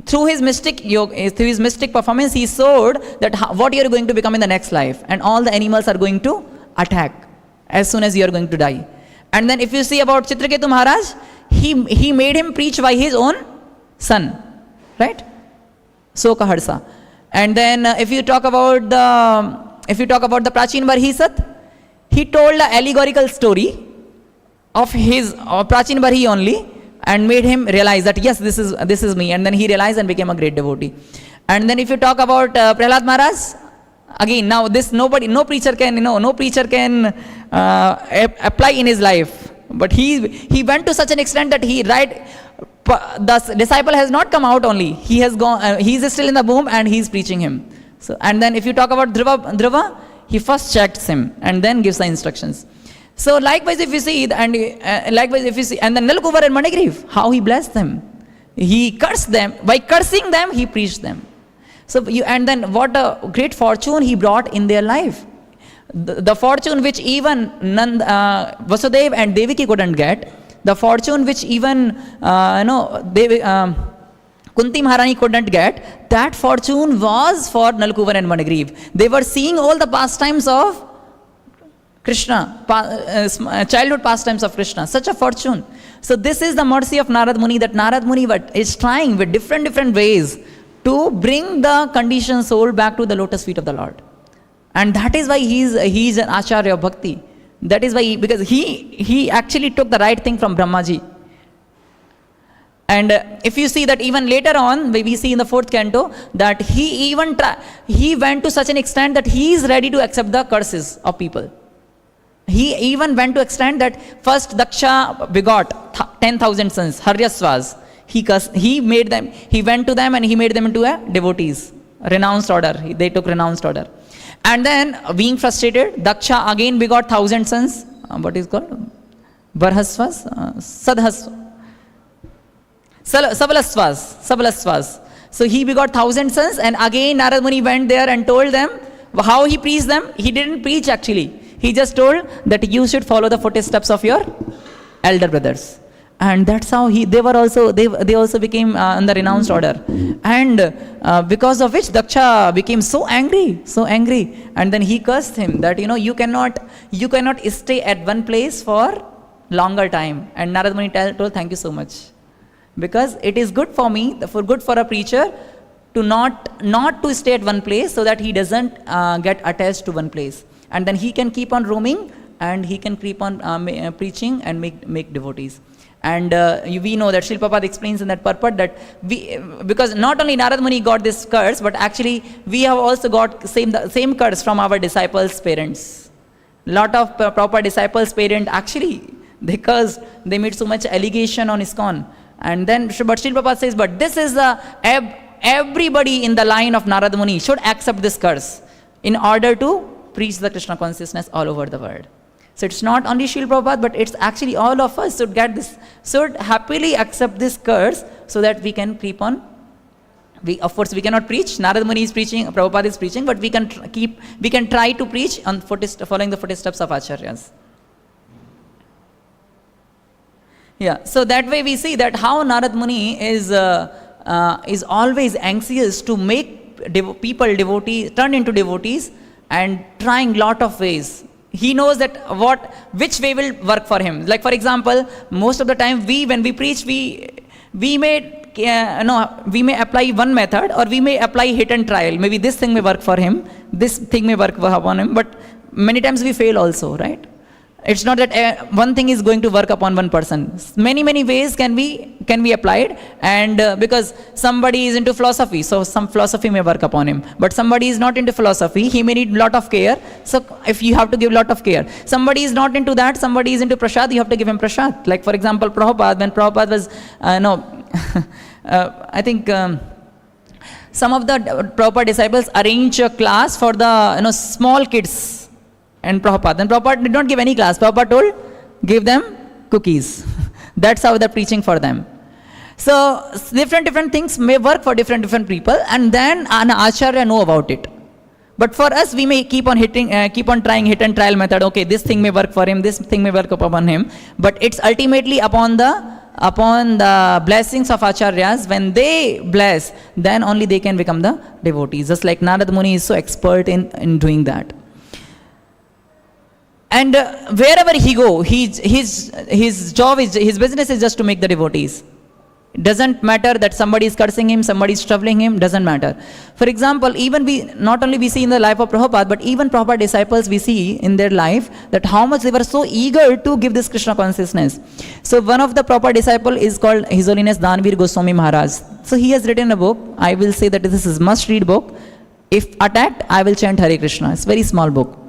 through his mystic yoga, through his mystic performance, he showed that what you are going to become in the next life, and all the animals are going to attack as soon as you are going to die. And then if you see about Chitraketu Maharaj, he made him preach by his own son, right? Soka Harsa. And then if you talk about the Prachin Barhisat, he told an allegorical story of Prachin Barhi only, and made him realize that yes, this is me, and then he realized and became a great devotee. And then if you talk about Prahlad Maharaj, again, now this no preacher can apply in his life, but he went to such an extent that the disciple has not come out only, he has gone, he is still in the womb and he is preaching him. So, and then if you talk about Dhruva, he first checks him and then gives the instructions. So likewise if you see, and then Nalkuvar and Manigriv, how he blessed them. He cursed them, by cursing them he preached them. So and then what a great fortune he brought in their life. The fortune which even Vyasadeva and Devaki couldn't get, the fortune which even Kunti Maharani couldn't get, that fortune was for Nalkuvar and Manigriv. They were seeing all the pastimes of Krishna, childhood pastimes of Krishna, such a fortune. So this is the mercy of Narad Muni, that Narad Muni is trying with different ways to bring the conditioned soul back to the lotus feet of the Lord. And that is why he is an Acharya of Bhakti. That is why, because he actually took the right thing from Brahmaji. And if you see that even later on, we see in the 4th canto, that he went to such an extent that he is ready to accept the curses of people. He even went to extent that first Daksha begot 10,000 sons, Haryasvas. He went to them and he made them into a devotees, renounced order. They took renounced order. And then being frustrated, Daksha again begot 1,000 sons. What is called? Varhasvas? Sabalasvas. So he begot 1,000 sons, and again Narad Muni went there and told them how he preached them. He didn't preach actually. He just told that you should follow the footsteps of your elder brothers. And that's how they also became in the renounced order. And because of which Daksha became so angry. And then he cursed him that, you cannot stay at one place for longer time. And Narad Muni told, thank you so much. Because it is good for me, good for a preacher to not to stay at one place, so that he doesn't get attached to one place. And then he can keep on roaming, and he can keep on preaching and make devotees. And we know that Srila Prabhupada explains in that purport that because not only Narad Muni got this curse, but actually we have also got the same curse from our disciples' parents. Lot of Prabhupada disciples' parents actually, they cursed, they made so much allegation on ISKCON. And then, but Srila Prabhupada says, but this is everybody in the line of Narad Muni should accept this curse in order to preach the Krishna consciousness all over the world. So it's not only Srila Prabhupada, but it's actually all of us should happily accept this curse, so that we can keep on. Of course, we cannot preach. Narad Muni is preaching, Prabhupada is preaching, but we can try to preach on following the footsteps of Acharyas. Yeah, so that way we see that how Narad Muni is always anxious to make people turn into devotees, and trying lot of ways. He knows that which way will work for him. Like for example, most of the time when we preach, we may apply one method, or we may apply hit and trial. Maybe this thing may work for him, this thing may work upon him, but many times we fail also, right? It's not that one thing is going to work upon one person. Many ways can be applied, and because somebody is into philosophy, so some philosophy may work upon him. But somebody is not into philosophy, he may need lot of care. So if you have to give lot of care, somebody is not into that, somebody is into prasad, you have to give him prasad. Like for example, Prabhupada, when Prabhupada was, I think some of the Prabhupada disciples arrange a class for the small kids. And Prabhupada. Then Prabhupada did not give any class. Prabhupada told, give them cookies. That's how they're preaching for them. So different things may work for different people, and then an acharya know about it. But for us, we may keep on trying hit and trial method. Okay, this thing may work for him, this thing may work upon him. But it's ultimately upon the blessings of acharyas. When they bless, then only they can become the devotees. Just like Narad Muni is so expert in doing that. And wherever he go, his job is, his business is just to make the devotees. It doesn't matter that somebody is cursing him, somebody is troubling him, doesn't matter. For example, even not only we see in the life of Prabhupada, but even Prabhupada disciples we see in their life that how much they were so eager to give this Krishna consciousness. So one of the Prabhupada disciple is called His Holiness Dhanvir Goswami Maharaj. So he has written a book. I will say that this is must read book. If attacked, I will chant Hare Krishna. It's a very small book.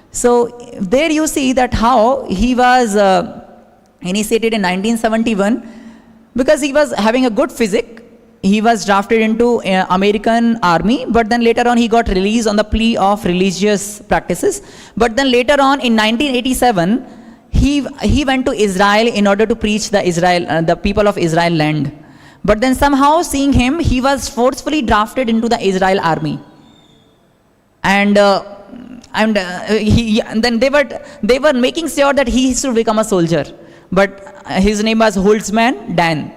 So there you see that how he was initiated in 1971 because he was having a good physique. He was drafted into American army, but then later on he got released on the plea of religious practices. But then later on in 1987, he went to Israel in order to preach the people of Israel land. But then somehow seeing him, he was forcefully drafted into the Israel army. And then they were making sure that he should become a soldier, but his name was Holtzman Dan.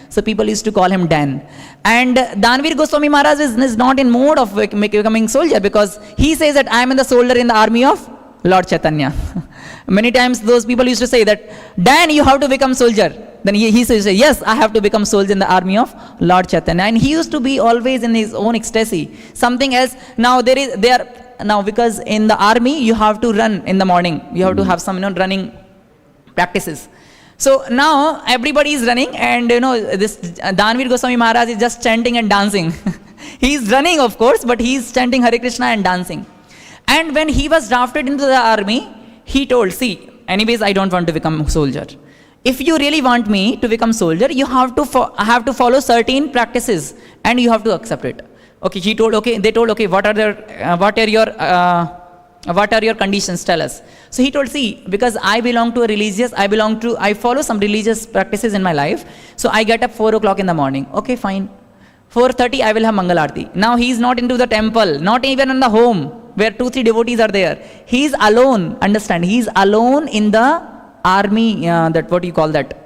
So people used to call him Dan. And Dhanvir Goswami Maharaj is not in mode of becoming soldier, because he says that I am in the soldier in the army of Lord Chaitanya. Many times those people used to say that, Dan, you have to become soldier. Then he says, yes, I have to become soldier in the army of Lord Chaitanya. And he used to be always in his own ecstasy. Something else. Now because in the army you have to run in the morning. You have to have some running practices. So now everybody is running, and this Dhanvir Goswami Maharaj is just chanting and dancing. He is running, of course, but he is chanting Hare Krishna and dancing. And when he was drafted into the army, he told, see, anyways, I don't want to become a soldier. If you really want me to become soldier, you have to follow certain practices, and you have to accept it. Okay, they told, okay, what are your conditions? Tell us. So he told, see, because I follow some religious practices in my life. So I get up 4 o'clock in the morning. Okay, fine. 4:30 I will have Mangal Aarti. Now he is not into the temple, not even in the home. where 2-3 devotees are there. He is alone, understand, he is alone in the army, that what do you call that?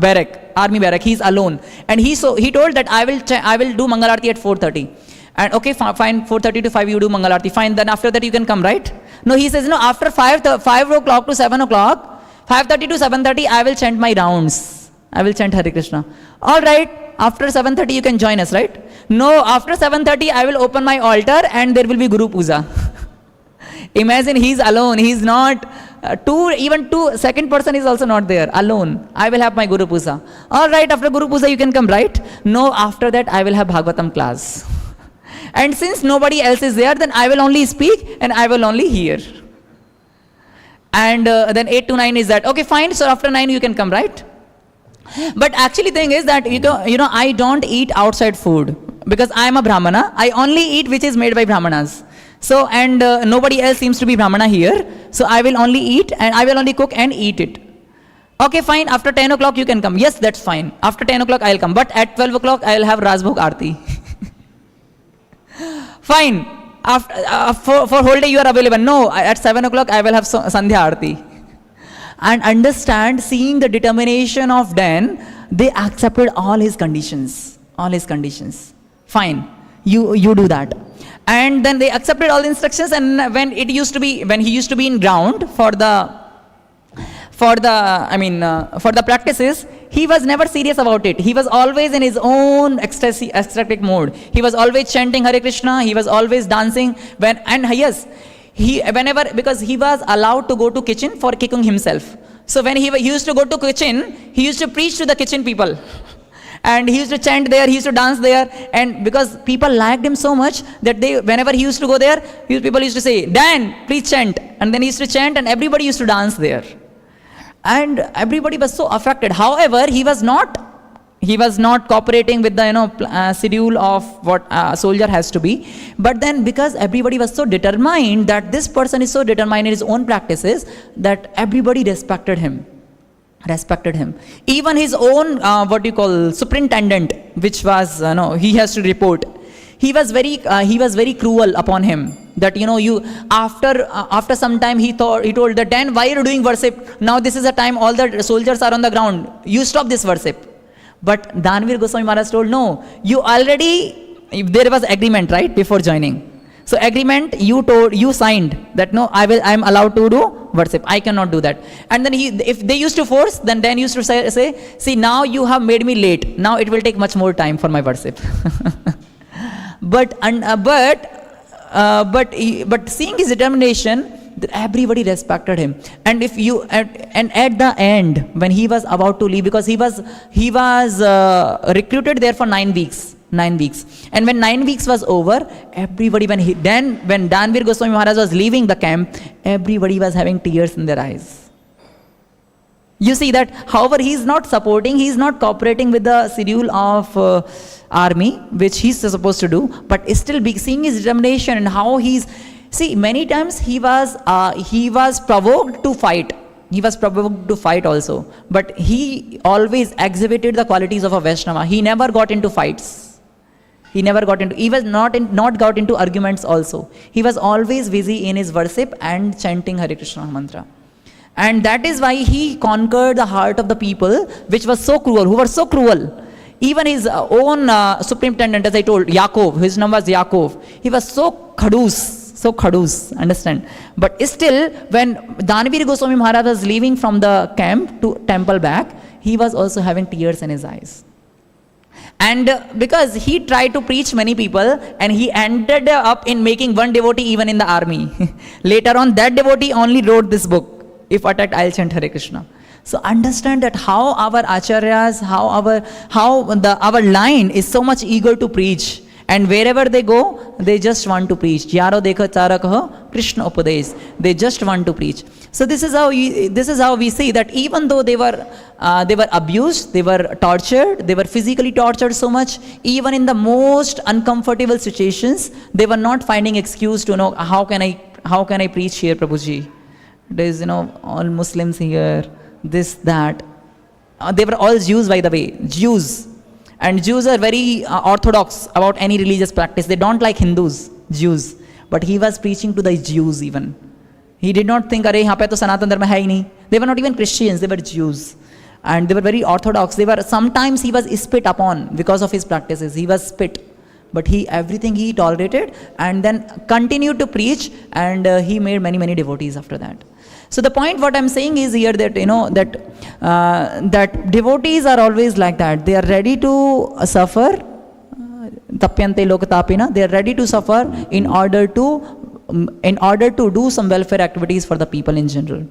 Barrack, army barrack, he is alone. And he told that I will do Mangalarti at 4:30. And okay, fine, 4:30 to 5 you do Mangalarti, fine, then after that you can come, right? No, he says, no, after 5 o'clock to 7 o'clock, 5:30 to 7:30, I will chant my rounds. I will chant Hare Krishna. All right, after 7:30 you can join us, right? No, after 7:30 I will open my altar and there will be Guru Puja. Imagine, he's alone, he's not, second person is also not there, alone. I will have my Guru Puja. All right, after Guru Puja you can come, right? No, after that I will have Bhagavatam class. And since nobody else is there, then I will only speak and I will only hear. And then 8 to 9 is that, okay, fine, so after 9 you can come, right? But actually thing is that, I don't eat outside food because I am a Brahmana. I only eat which is made by Brahmanas. So, and nobody else seems to be Brahmana here. So I will only eat and I will only cook and eat it. Okay, fine, after 10 o'clock you can come. Yes, that's fine. After 10 o'clock I'll come. But at 12 o'clock I'll have Rajbhog Aarti. Fine. After, for whole day you are available. No, at 7 o'clock I will have Sandhya Aarti. And understand, seeing the determination of Dan, they accepted all his conditions. All his conditions. Fine, you do that. And then they accepted all the instructions, and when he used to be in ground for the practices, he was never serious about it. He was always in his own ecstatic mode. He was always chanting Hare Krishna. He was always dancing. Because he was allowed to go to kitchen for cooking himself. So when he used to go to kitchen, he used to preach to the kitchen people. And he used to chant there, he used to dance there. And because people liked him so much that whenever he used to go there, people used to say, Dan, please chant. And then he used to chant and everybody used to dance there. And everybody was so affected. However, he was not cooperating with the schedule of what a soldier has to be. But then because everybody was so determined, that this person is so determined in his own practices, that everybody respected him. Even his own superintendent, which was he has to report, he was very cruel upon him. That after some time he told that, Dan, why are you doing worship? Now this is a time all the soldiers are on the ground, you stop this worship. But Dhanvir Goswami Maharaj told, no, there was agreement, right, before joining. So agreement, you signed that, no, I am allowed to do worship. I cannot do that. And then if they used to force, then Dan used to say, see, now you have made me late. Now it will take much more time for my worship. But seeing his determination, everybody respected him. And at the end, when he was about to leave, because he was recruited there for 9 weeks. 9 weeks. And when 9 weeks was over, everybody, when Dhanvir Goswami Maharaj was leaving the camp, everybody was having tears in their eyes. You see that, however, he is not cooperating with the schedule of army, which he's supposed to do, but still seeing his determination and how many times he was provoked to fight. He was provoked to fight also. But he always exhibited the qualities of a Vaishnava. He never got into fights. He was not got into arguments also. He was always busy in his worship and chanting Hare Krishna mantra. And that is why he conquered the heart of the people, who were so cruel. Even his own superintendent, as I told, Yaakov, his name was Yaakov. He was so khadus, understand. But still, when Dhanvir Goswami Maharaj was leaving from the camp to temple back, he was also having tears in his eyes. And because he tried to preach many people, and he ended up in making one devotee even in the army. Later on, that devotee only wrote this book, If Attacked, I'll Chant Hare Krishna. So understand that how our acharyas, our line is so much eager to preach. And wherever they go, they just want to preach. Yaro dekha chara kaho, Krishna upadesh. They just want to preach. So this is how we see that even though they were abused, they were tortured, they were physically tortured so much, even in the most uncomfortable situations, they were not finding excuse to know how can I preach here, Prabhuji. There's all Muslims here, this, that. They were all Jews, by the way, Jews. And Jews are very orthodox about any religious practice. They don't like Hindus, Jews. But he was preaching to the Jews even. He did not think, "Arey, yahan pe to Sanatan Dharma hai hi nahi." They were not even Christians, they were Jews. And they were very orthodox. Sometimes he was spit upon because of his practices. He was spit. But everything he tolerated and then continued to preach, and he made many, many devotees after that. So the point what I'm saying is here that, that devotees are always like that. They are ready to suffer. Tapyante lokatapina. They are ready to suffer in order to do some welfare activities for the people in general.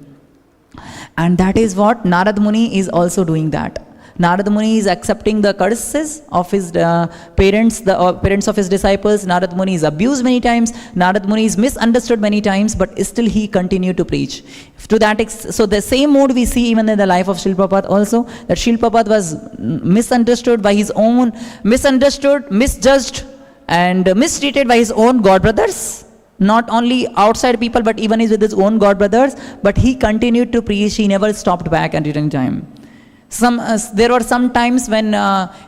And that is what Narad Muni is also doing that. Narad Muni is accepting the curses of his parents, the parents of his disciples. Narad Muni is abused many times. Narad Muni is misunderstood many times, but still he continued to preach. So the same mode we see even in the life of Srila Prabhupada also, that Srila Prabhupada was misunderstood by his own, misjudged, and mistreated by his own god brothers. Not only outside people, but even with his own god brothers. But he continued to preach. He never stopped back at any time. There were some times when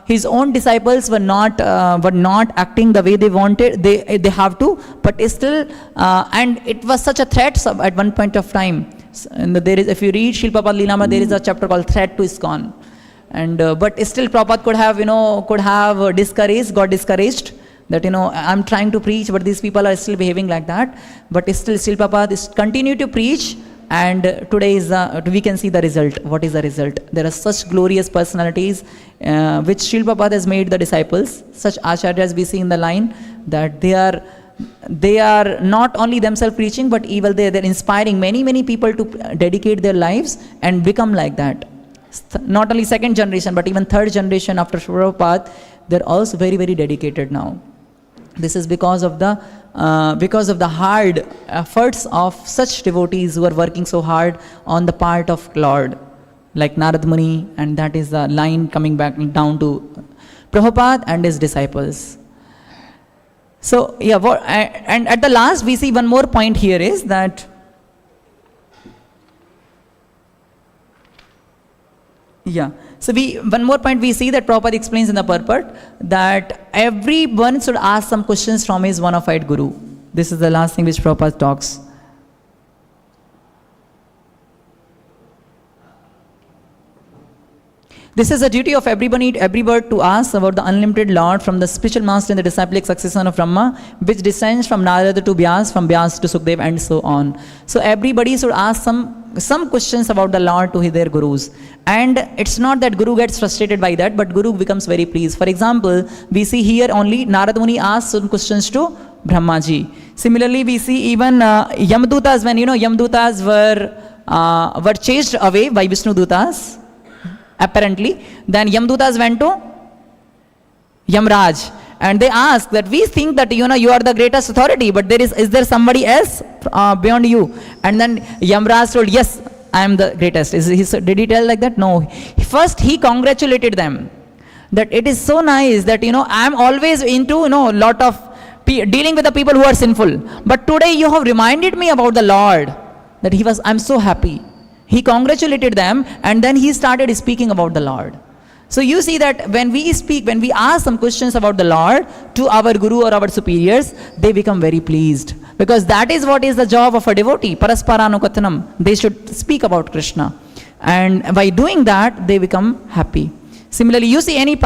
his own disciples were not acting the way they wanted. They have to, but still, and it was such a threat at one point of time. And if you read Srila Prabhupada Leelama, there is a chapter called "Threat to ISKCON," and but still Prabhupada could have got discouraged. That I'm trying to preach, but these people are still behaving like that. But still Prabhupada continued to preach, and today we can see the result. What is the result? There are such glorious personalities which Srila Prabhupada has made the disciples. Such acharyas we see in the line, that they are not only themselves preaching, but even they're inspiring many people to dedicate their lives and become like that. Not only second generation, but even third generation after Prabhupada, they're also very, very dedicated now. This is because of the hard efforts of such devotees who are working so hard on the part of Lord, like Narad Muni, and that is the line coming back down to Prabhupada and his disciples. So and at the last we see one more point here is that So one more point we see that Prabhupada explains in the purport, that everyone should ask some questions from his bona fide guru. This is the last thing which Prabhupada talks. This is a duty of everybody to ask about the unlimited Lord from the spiritual master and the disciplic successor of Brahma, which descends from Narada to Vyas, from Vyas to Sukadeva, and so on. So everybody should ask some questions about the Lord to their gurus. And it's not that guru gets frustrated by that, but guru becomes very pleased. For example, we see here only Narada Muni asks some questions to Brahmaji. Similarly, we see even Yamdutas, when Yamdutas were chased away by Vishnu Dutas, apparently, then Yamdutas went to Yamraj, and they asked that we think that you are the greatest authority, but is there somebody else beyond you? And then Yamraj told, yes, I am the greatest. Did he tell like that? No. First he congratulated them that it is so nice that I am always into lot of dealing with the people who are sinful, but today you have reminded me about the Lord, that I'm so happy. He congratulated them, and then he started speaking about the Lord. So you see that when we ask some questions about the Lord to our guru or our superiors, they become very pleased. Because that is what is the job of a devotee. Parasparanukathanam. They should speak about Krishna. And by doing that, they become happy. Similarly, you see any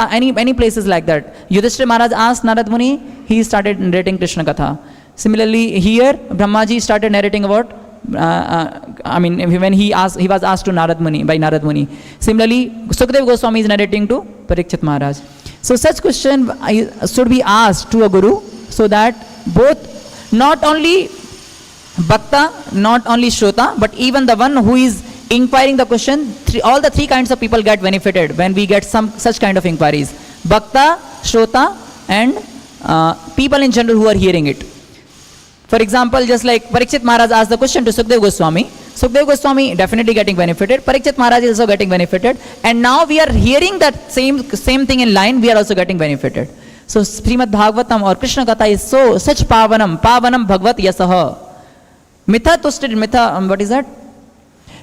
places like that. Yudhishthira Maharaj asked Narad Muni, he started narrating Krishna Katha. Similarly, here, Brahmaji started narrating about when he was asked to Narad Muni, by Narad Muni. Similarly, Sukadeva Goswami is narrating to Pariksit Maharaj. So such question should be asked to a guru, so that both, not only Bhakta, not only Shrota, but even the one who is inquiring the question, all the three kinds of people get benefited when we get some such kind of inquiries. Bhakta, Shrota, and people in general who are hearing it. For example, just like Pariksit Maharaj asked the question to Sukadeva Goswami. Sukadeva Goswami definitely getting benefited. Pariksit Maharaj is also getting benefited. And now we are hearing that same thing in line, we are also getting benefited. So Śrīmad-Bhāgavatam or Krishna Katha is such pavanam Bhagavat Yasaha. Mitha tusted, what is that?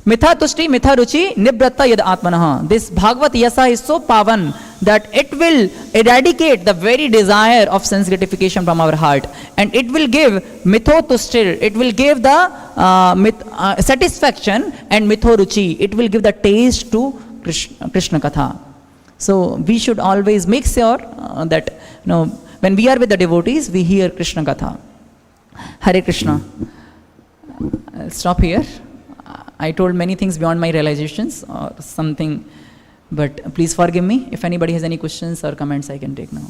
Mitha tushti, mitha ruchi, nibratta yad atmanaha. This Bhagavat Yasa is so pavan that it will eradicate the very desire of sense gratification from our heart. And it will give mitho tushtir, it will give the satisfaction, and mitho ruchi, it will give the taste to Krishna Katha. So we should always make sure that when we are with the devotees, we hear Krishna Katha. Hare Krishna. I'll stop here. I told many things beyond my realizations or something, but please forgive me. If anybody has any questions or comments, I can take now.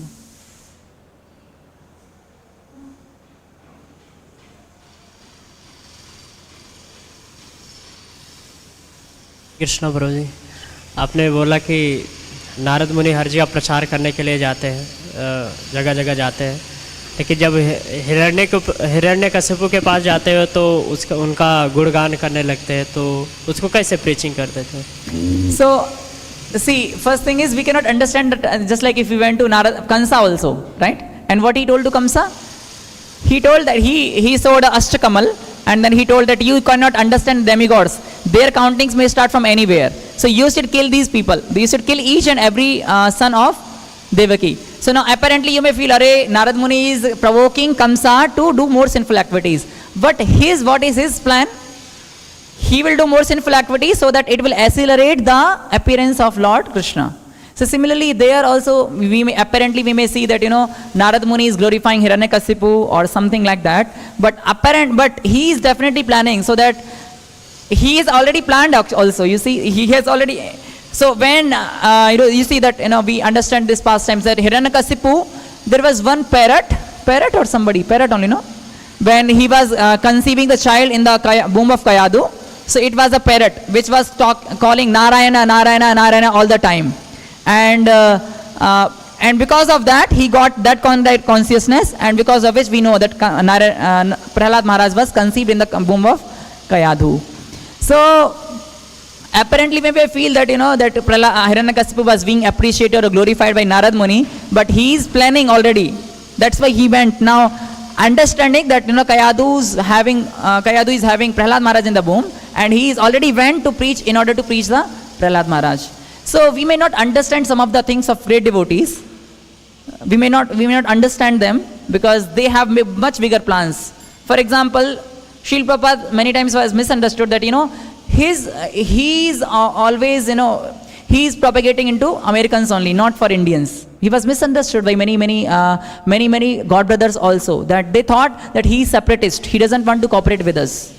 Krishna प्रभु जी, आपने बोला कि नारद मुनि हर जगह प्रचार करने के लिए जाते हैं, जगह जगह जाते हैं, लेकिन जब हिरण्यकशिपु के पास जाते हो तो उनका गुणगान करने लगते हैं, तो उसको कैसे प्रीचिंग करते थे? So, see, first thing is we cannot understand that, just like if we went to Kamsa also, right? And what he told to Kamsa? He told that he saw the Ashtakamal, and then he told that you cannot understand demigods. Their countings may start from anywhere. So you should kill these people. You should kill each and every son of Devaki. So now apparently you may feel, Narad Muni is provoking Kamsa to do more sinful activities. But what is his plan? He will do more sinful activities so that it will accelerate the appearance of Lord Krishna. So similarly, there also we may see that Narad Muni is glorifying Hiranyakasipu or something like that. But he is definitely planning, so that he is already planned also. You see, he has already. So when you see that we understand this past times that Hiranyakasipu, there was one parrot only, no? When he was conceiving the child in the womb of Kayadu, so it was a parrot which was calling Narayana, Narayana, Narayana all the time. And because of that, he got that consciousness, and because of which we know that Prahlad Maharaj was conceived in the womb of Kayadhu. So apparently maybe I feel that that Hiranyakasipu was being appreciated or glorified by Narad Muni, but he is planning already. That's why he went. Now understanding that Kayadu is having Prahlad Maharaj in the womb, and he is already went to preach in order to preach the Prahlad Maharaj. So we may not understand some of the things of great devotees. We may not understand them because they have much bigger plans. For example, Srila Prabhupada many times was misunderstood that he's always he's propagating into Americans only, not for Indians. He was misunderstood by many God brothers also, that they thought that he is separatist. He doesn't want to cooperate with us.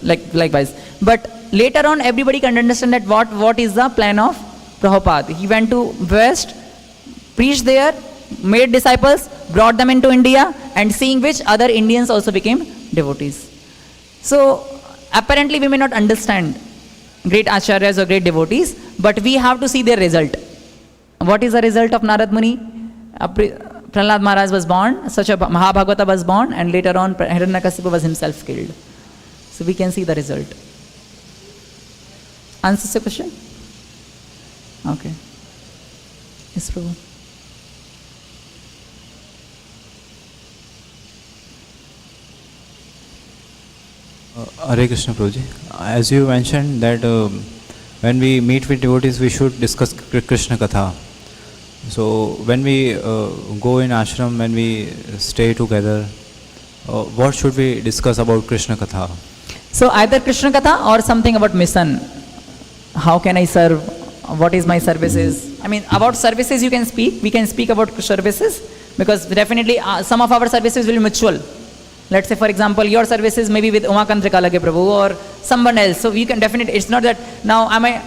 Likewise. But later on, everybody can understand that what is the plan of Prabhupada. He went to West, preached there, made disciples, brought them into India, and seeing which other Indians also became devotees. So apparently we may not understand great acharyas or great devotees, but we have to see their result. What is the result of Narad Muni? Prahlad Maharaj was born, such a Mahabhagavata was born, and later on Hiranyakasipu was himself killed. So we can see the result. Answers your question? Okay. Yes, Prabhu. Hare Krishna Prabhuji. As you mentioned that when we meet with devotees, we should discuss Krishna Katha. So when we go in ashram, when we stay together, what should we discuss about Krishna Katha? So either Krishna Katha or something about mission. How can I serve? What is my services? I mean, about services you can speak. We can speak about services because definitely some of our services will be mutual. Let's say, for example, your services may be with Umakantrika Lage Prabhu or someone else. So we can definitely, it's not that now am I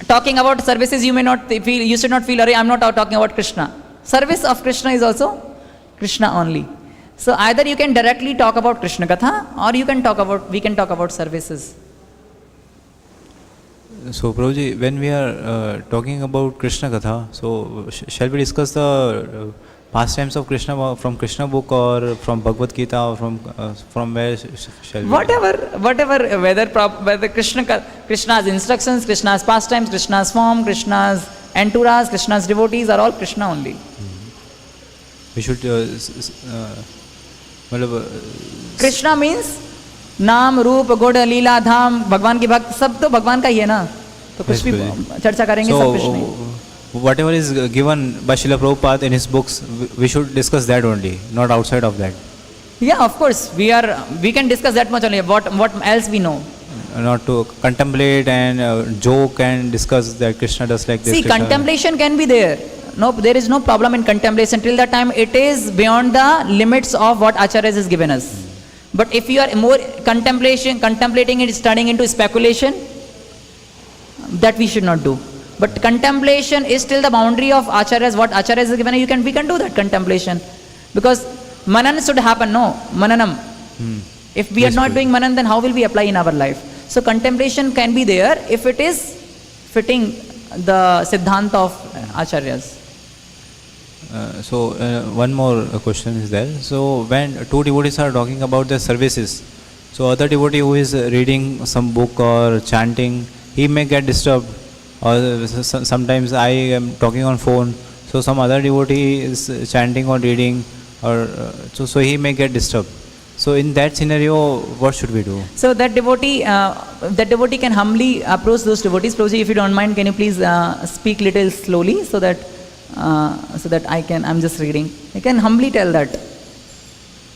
talking about services, you should not feel, I'm not talking about Krishna. Service of Krishna is also Krishna only. So either you can directly talk about Krishna Katha or we can talk about services. So Prabhuji, when we are talking about Krishna Katha, so shall we discuss the pastimes of Krishna from Krishna book or from Bhagavad Gita or from where shall we? Whatever, whether Krishna's instructions, Krishna's pastimes, Krishna's form, Krishna's entourage, Krishna's devotees are all Krishna only. We should Krishna means नाम रूप गुण लीला धाम भगवान की भक्त सब तो भगवान का ही है ना, तो कुछ Yes, भी Guruji. चर्चा करेंगे सब कुछ नहीं. So, whatever is given by Srila Prabhupada in his books, we should discuss that only, not outside of that. Yeah, of course, we can discuss that much only. What else we know? Not to contemplate and joke and discuss that Krishna does like this. See, Krishna contemplation can be there. No, there is no problem in contemplation till the time it is beyond the limits of what Acharyas has given us. But if you are more contemplating it, turning into speculation, that we should not do. But contemplation is still the boundary of Acharyas, what Acharyas has given, we can do that contemplation. Because manan should happen, no? Mananam. If we are Yes, not Guruji. doing manan, then how will we apply in our life? So contemplation can be there if it is fitting the Siddhanta of Acharyas. One more question is there. So when two devotees are talking about their services, so other devotee who is reading some book or chanting, he may get disturbed. Or sometimes I am talking on phone, so some other devotee is chanting or reading, or so he may get disturbed. So in that scenario, what should we do? So that devotee can humbly approach those devotees. Prabhuji, if you don't mind, can you please speak little slowly so that I'm just reading. You can humbly tell that,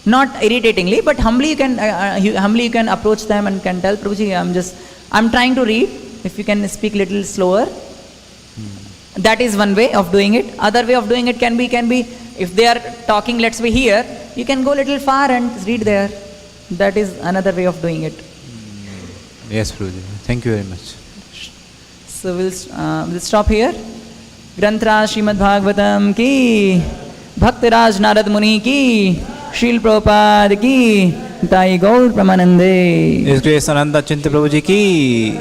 not irritatingly, but humbly you can approach them and can tell, Prabhuji, I'm trying to read. If you can speak little slower, that is one way of doing it. Other way of doing it can be if they are talking, let's say here, you can go little far and read there. That is another way of doing it. Yes, Prabhuji. Thank you very much. So we'll stop here. ग्रंथराज श्रीमद्-भागवतम की, भक्तराज नारद मुनि की, श्रील प्रभुपाद की, ताई गौर प्रमानंदे. His Grace Ananta Acintya Prabhuji ki.